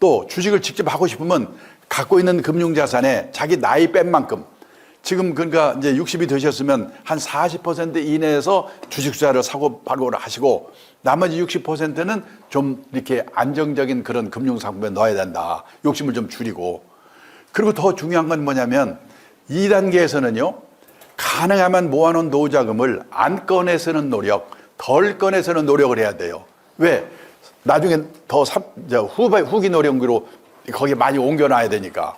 또 주식을 직접 하고 싶으면 갖고 있는 금융자산에 자기 나이 뺀 만큼, 지금 그러니까 이제 60이 되셨으면 한 40% 이내에서 주식 투자를 사고 팔고를 하시고 나머지 60%는 좀 이렇게 안정적인 그런 금융상품에 넣어야 된다. 욕심을 좀 줄이고. 그리고 더 중요한 건 뭐냐면 2단계에서는요. 가능하면 모아놓은 노후 자금을 안 꺼내 쓰는 노력, 덜 꺼내 쓰는 노력을 해야 돼요. 왜? 나중에 더 후기 노력으로 거기에 많이 옮겨놔야 되니까.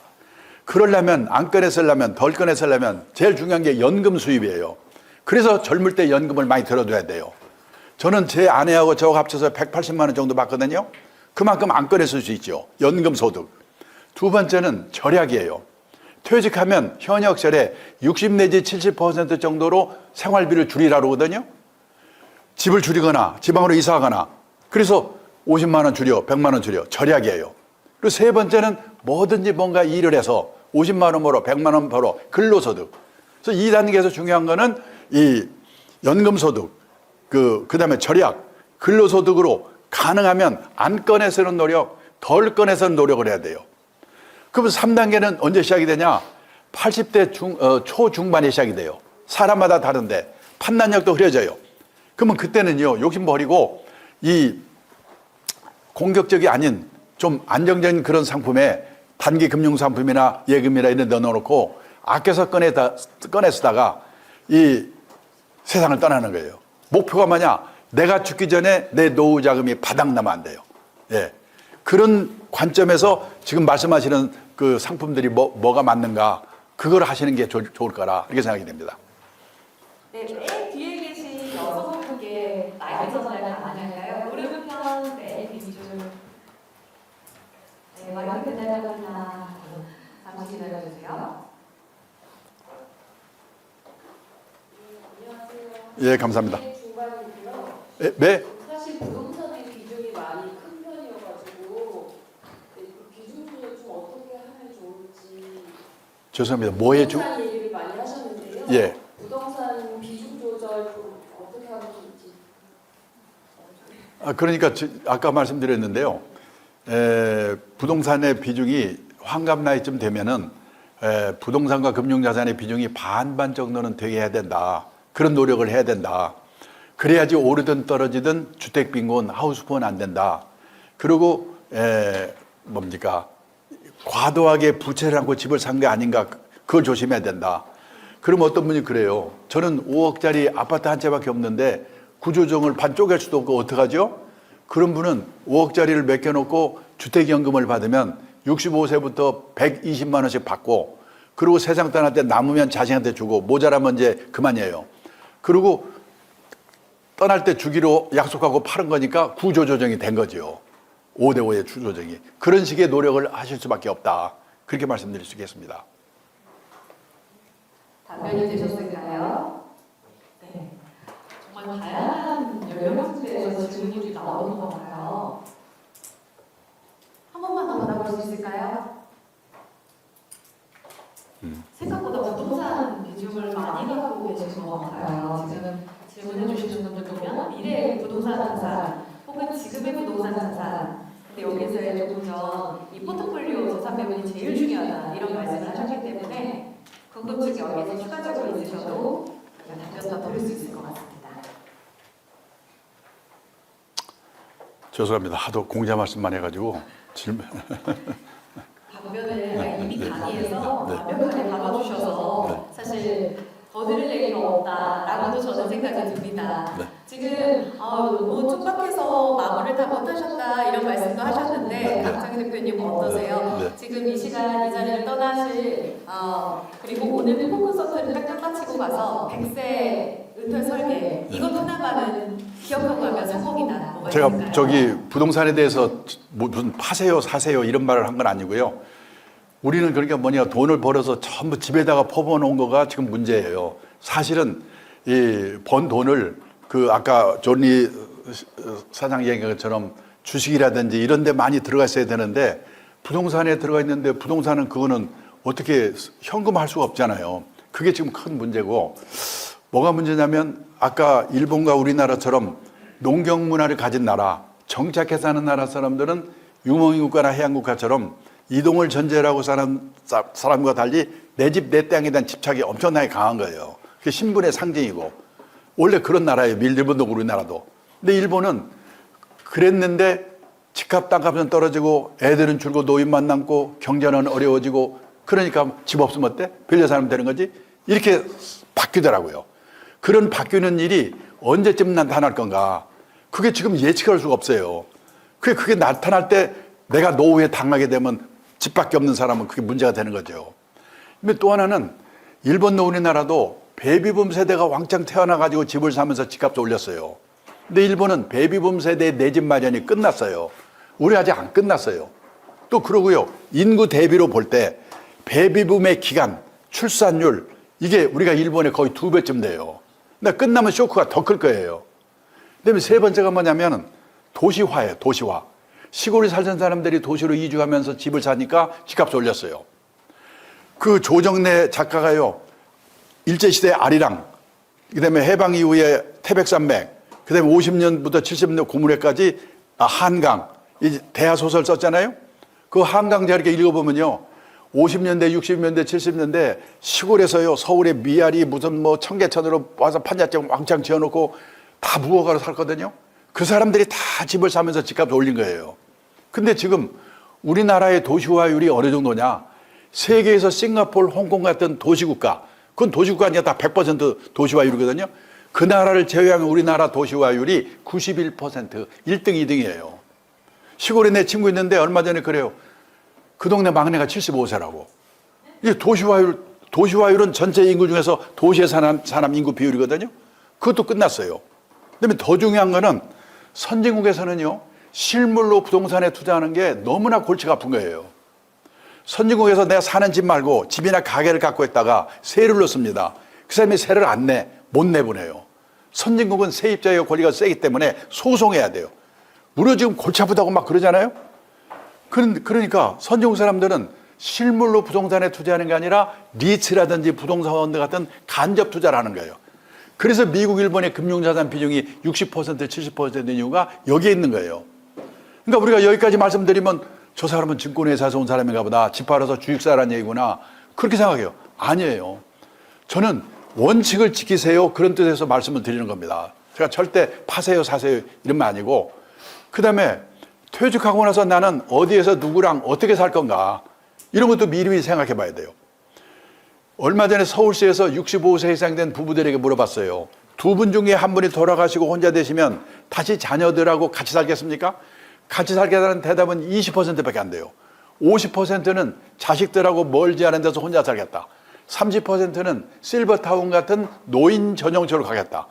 그러려면 안 꺼내 쓰려면 덜 꺼내 쓰려면 제일 중요한 게 연금 수입이에요. 그래서 젊을 때 연금을 많이 들어둬야 돼요. 저는 제 아내하고 저하고 합쳐서 180만 원 정도 받거든요. 그만큼 안 꺼내 쓸 수 있죠. 연금 소득. 두 번째는 절약이에요. 퇴직하면 현역 시절에 60 내지 70% 정도로 생활비를 줄이라고 그러거든요. 집을 줄이거나 지방으로 이사하거나. 그래서 50만 원 줄여, 100만 원 줄여. 절약이에요. 그리고 세 번째는 뭐든지 뭔가 일을 해서 50만 원 벌어, 100만 원 벌어, 근로소득. 그래서 2단계에서 중요한 거는 이 연금소득, 그 다음에 절약, 근로소득으로 가능하면 안 꺼내 쓰는 노력, 덜 꺼내 쓰는 노력을 해야 돼요. 그러면 3단계는 언제 시작이 되냐? 80대 초중반에 시작이 돼요. 사람마다 다른데 판단력도 흐려져요. 그러면 그때는요, 욕심 버리고 이 공격적이 아닌 좀 안정적인 그런 상품에 단기 금융 상품이나 예금이나 이런 데 넣어놓고 아껴서 꺼내 쓰다가 이 세상을 떠나는 거예요. 목표가 뭐냐? 내가 죽기 전에 내 노후 자금이 바닥나면 안 돼요. 예. 그런 관점에서 지금 말씀하시는 그 상품들이 뭐가 맞는가, 그걸 하시는 게 좋을 거라, 이렇게 생각이 됩니다. 네, 맨 뒤에 계신 여성분께 마이크 전달 가능할까요? 오른편 맨 뒤줄. 네, 마이크 전달합니다. 잠시 기다려주세요. 예, 감사합니다. 중반이고요. 네? 사실 부동산의 비중이 많이 큰 편이어가지고 그 비중 조절 좀 어떻게 하면 좋을지. 죄송합니다. 뭐에 부동산 얘기를 많이 하셨는데요. 예. 부동산 비중 조절 좀 어떻게 하면 좋을지. 그러니까 아까 말씀드렸는데요. 부동산의 비중이 환갑 나이쯤 되면은 부동산과 금융자산의 비중이 반반 정도는 되게 해야 된다. 그런 노력을 해야 된다. 그래야지 오르든 떨어지든 주택빈곤, 하우스폰 안 된다. 그리고 뭡니까? 과도하게 부채를 안고 집을 산 게 아닌가. 그걸 조심해야 된다. 그럼 어떤 분이 그래요. 저는 5억짜리 아파트 한 채밖에 없는데 구조조정을 반 쪼갤 수도 없고 어떡하죠? 그런 분은 5억짜리를 맡겨놓고 주택연금을 받으면 65세부터 120만 원씩 받고, 그리고 세상 떠날 때 남으면 자식한테 주고 모자라면 이제 그만이에요. 그리고 떠날 때 주기로 약속하고 파는 거니까 구조조정이 된 거죠. 5대5의 구조조정이. 그런 식의 노력을 하실 수밖에 없다. 그렇게 말씀드릴 수 있겠습니다. 답변이 되셨을까요? 네. 정말 다양한 연령층대에서 질문이 나오는 것 같아요. 한 번만 더 받아볼 수 있을까요? 생각보다 부동산 비중을 많이 갖고 계신 것 같아요. 지금 질문해 주시는 분들 보면 미래의 부동산 자산 혹은 지금의 부동산 자산. 근데 여기서 조금 전 이 포트폴리오 자산 배분이 제일 중요하다 이런 말씀을 하셨기 때문에 궁금증이 여기서 추가적으로 있으셔도 답변 더 들을 수 있을 것 같습니다. 죄송합니다. 하도 공자 말씀만 해가지고 질문. 답변을 이미 강의에서 네. 완벽하게 받아주셔서 사실 더 들을 얘기가 없다라고도 저는 생각이 듭니다. 네. 지금 뭐 촉박해서 마무리를 다 못하셨다 이런 말씀도 하셨는데 강창희 대표님 어떠세요? 네. 지금 이 시간 이 자리를 떠나실 그리고 오늘 포커스를 딱 끝마치고 가서 100세 은퇴 설계 이것 하나만은 기억하고 가면 성공이다. 뭐가 제가 있을까요? 저기 부동산에 대해서 무슨 파세요, 사세요 이런 말을 한 건 아니고요. 우리는 그러니까 뭐냐, 돈을 벌어서 전부 집에다가 퍼부어놓은 거가 지금 문제예요. 사실은 이 번 돈을 그 아까 존리 사장 얘기한 것처럼 주식이라든지 이런 데 많이 들어가 있어야 되는데 부동산에 들어가 있는데 부동산은 그거는 어떻게 현금화할 수가 없잖아요. 그게 지금 큰 문제고, 뭐가 문제냐면 아까 일본과 우리나라처럼 농경 문화를 가진 나라, 정착해 사는 나라 사람들은 유목민국가나 해양국가처럼 이동을 전제라고 사는 사람과 달리 내 집 내 땅에 대한 집착이 엄청나게 강한 거예요. 그게 신분의 상징이고 원래 그런 나라예요. 일본도 우리나라도. 근데 일본은 그랬는데 집값 땅값은 떨어지고 애들은 줄고 노인만 남고 경제는 어려워지고, 그러니까 집 없으면 어때? 빌려 살면 되는 거지? 이렇게 바뀌더라고요. 그런 바뀌는 일이 언제쯤 나타날 건가? 그게 지금 예측할 수가 없어요. 그게 나타날 때 내가 노후에 당하게 되면 집밖에 없는 사람은 그게 문제가 되는 거죠. 근데 또 하나는 일본도 우리나라도 베이비붐 세대가 왕창 태어나가지고 집을 사면서 집값을 올렸어요. 근데 일본은 베이비붐 세대의 내 집 마련이 끝났어요. 우리 아직 안 끝났어요. 또 그러고요. 인구 대비로 볼 때 베이비붐의 기간, 출산율, 이게 우리가 일본의 거의 2배쯤 돼요. 근데 끝나면 쇼크가 더 클 거예요. 그다음에 세 번째가 뭐냐면 도시화예요. 도시화. 시골에 살던 사람들이 도시로 이주하면서 집을 사니까 집값을 올렸어요. 그 조정래 작가가요, 일제시대 아리랑, 그 다음에 해방 이후에 태백산맥, 그 다음에 50년부터 70년 고문회까지 한강, 이 대하소설 썼잖아요. 그 한강자 이렇게 읽어보면요, 50년대, 60년대, 70년대 시골에서요, 서울의 미아리 무슨 뭐 청계천으로 와서 판잣집 왕창 지어놓고 다 무허가로 살거든요. 그 사람들이 다 집을 사면서 집값을 올린 거예요. 근데 지금 우리나라의 도시화율이 어느 정도냐? 세계에서 싱가포르, 홍콩 같은 도시국가, 그건 도시국가 아니라 다 100% 도시화율이거든요. 그 나라를 제외하면 우리나라 도시화율이 91%, 1등, 2등이에요. 시골에 내 친구 있는데 얼마 전에 그래요. 그 동네 막내가 75세라고. 이게 도시화율은 전체 인구 중에서 도시에 사는 사람 인구 비율이거든요. 그것도 끝났어요. 그다음에 더 중요한 거는 선진국에서는요, 실물로 부동산에 투자하는 게 너무나 골치가 아픈 거예요. 선진국에서 내가 사는 집 말고 집이나 가게를 갖고 있다가 세를 넣습니다. 그 사람이 세를 안 내, 못 내보내요. 선진국은 세입자의 권리가 세기 때문에 소송해야 돼요. 우리가 지금 골치 아프다고 막 그러잖아요. 그러니까 선진국 사람들은 실물로 부동산에 투자하는 게 아니라 리츠라든지 부동산 펀드 같은 간접 투자를 하는 거예요. 그래서 미국, 일본의 금융자산 비중이 60%, 70%인 이유가 여기에 있는 거예요. 그러니까 우리가 여기까지 말씀드리면 저 사람은 증권회사에서 온 사람인가 보다, 집 팔아서 주식사라는 얘기구나, 그렇게 생각해요. 아니에요. 저는 원칙을 지키세요. 그런 뜻에서 말씀을 드리는 겁니다. 제가 절대 파세요, 사세요 이런 말 아니고, 그 다음에 퇴직하고 나서 나는 어디에서 누구랑 어떻게 살 건가, 이런 것도 미리 생각해 봐야 돼요. 얼마 전에 서울시에서 65세 이상 된 부부들에게 물어봤어요. 두 분 중에 한 분이 돌아가시고 혼자 되시면 다시 자녀들하고 같이 살겠습니까? 같이 살겠다는 대답은 20%밖에 안 돼요. 50%는 자식들하고 멀지 않은 데서 혼자 살겠다. 30%는 실버타운 같은 노인 전용처로 가겠다.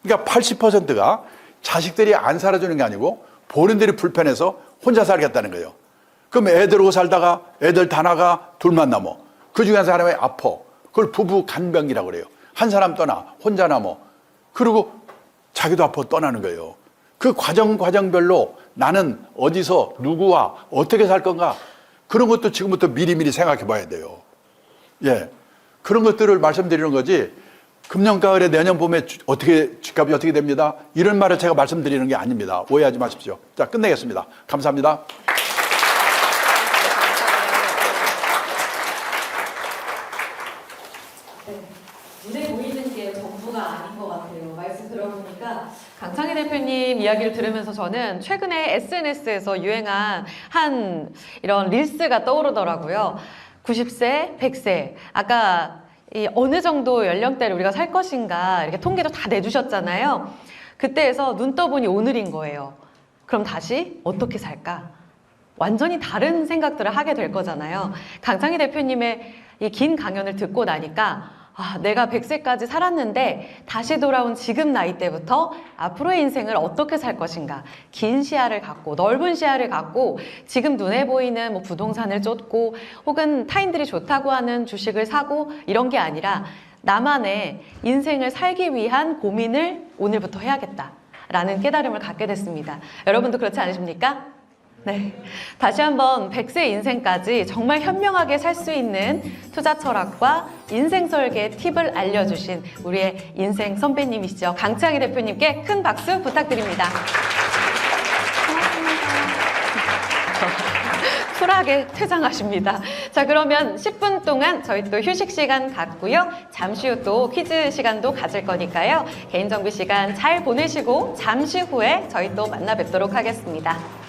그러니까 80%가 자식들이 안 살아주는 게 아니고 본인들이 불편해서 혼자 살겠다는 거예요. 그럼 애들하고 살다가 애들 다 나가 둘만 남어. 그 중에 한 사람이 아파. 그걸 부부 간병이라고 그래요. 한 사람 떠나 혼자 남어. 그리고 자기도 아파 떠나는 거예요. 그 과정별로 나는 어디서 누구와 어떻게 살 건가, 그런 것도 지금부터 미리미리 생각해 봐야 돼요. 예, 그런 것들을 말씀드리는 거지, 금년 가을에 내년 봄에 집값이 어떻게 됩니다, 이런 말을 제가 말씀드리는 게 아닙니다. 오해하지 마십시오. 자, 끝내겠습니다. 감사합니다. 눈에 보이는 게 전부가 아닌 것 같아요. 말씀 들어보니까 강창희 대표님 이야기를 들으면서 저는 최근에 SNS에서 유행한 한 이런 릴스가 떠오르더라고요. 90세, 100세. 아까 이 어느 정도 연령대를 우리가 살 것인가 이렇게 통계도 다 내주셨잖아요. 그때에서 눈 떠보니 오늘인 거예요. 그럼 다시 어떻게 살까? 완전히 다른 생각들을 하게 될 거잖아요. 강창희 대표님의 이 긴 강연을 듣고 나니까 내가 100세까지 살았는데 다시 돌아온 지금 나이 때부터 앞으로의 인생을 어떻게 살 것인가, 긴 시야를 갖고 넓은 시야를 갖고 지금 눈에 보이는 뭐 부동산을 쫓고 혹은 타인들이 좋다고 하는 주식을 사고 이런 게 아니라 나만의 인생을 살기 위한 고민을 오늘부터 해야겠다라는 깨달음을 갖게 됐습니다. 여러분도 그렇지 않으십니까? 네, 다시 한번 100세 인생까지 정말 현명하게 살 수 있는 투자 철학과 인생 설계 팁을 알려주신 우리의 인생 선배님이시죠. 강창희 대표님께 큰 박수 부탁드립니다. 쿨하게 퇴장하십니다. 자, 그러면 10분 동안 저희 또 휴식 시간 갖고요. 잠시 후 또 퀴즈 시간도 가질 거니까요. 개인정비 시간 잘 보내시고 잠시 후에 저희 또 만나 뵙도록 하겠습니다.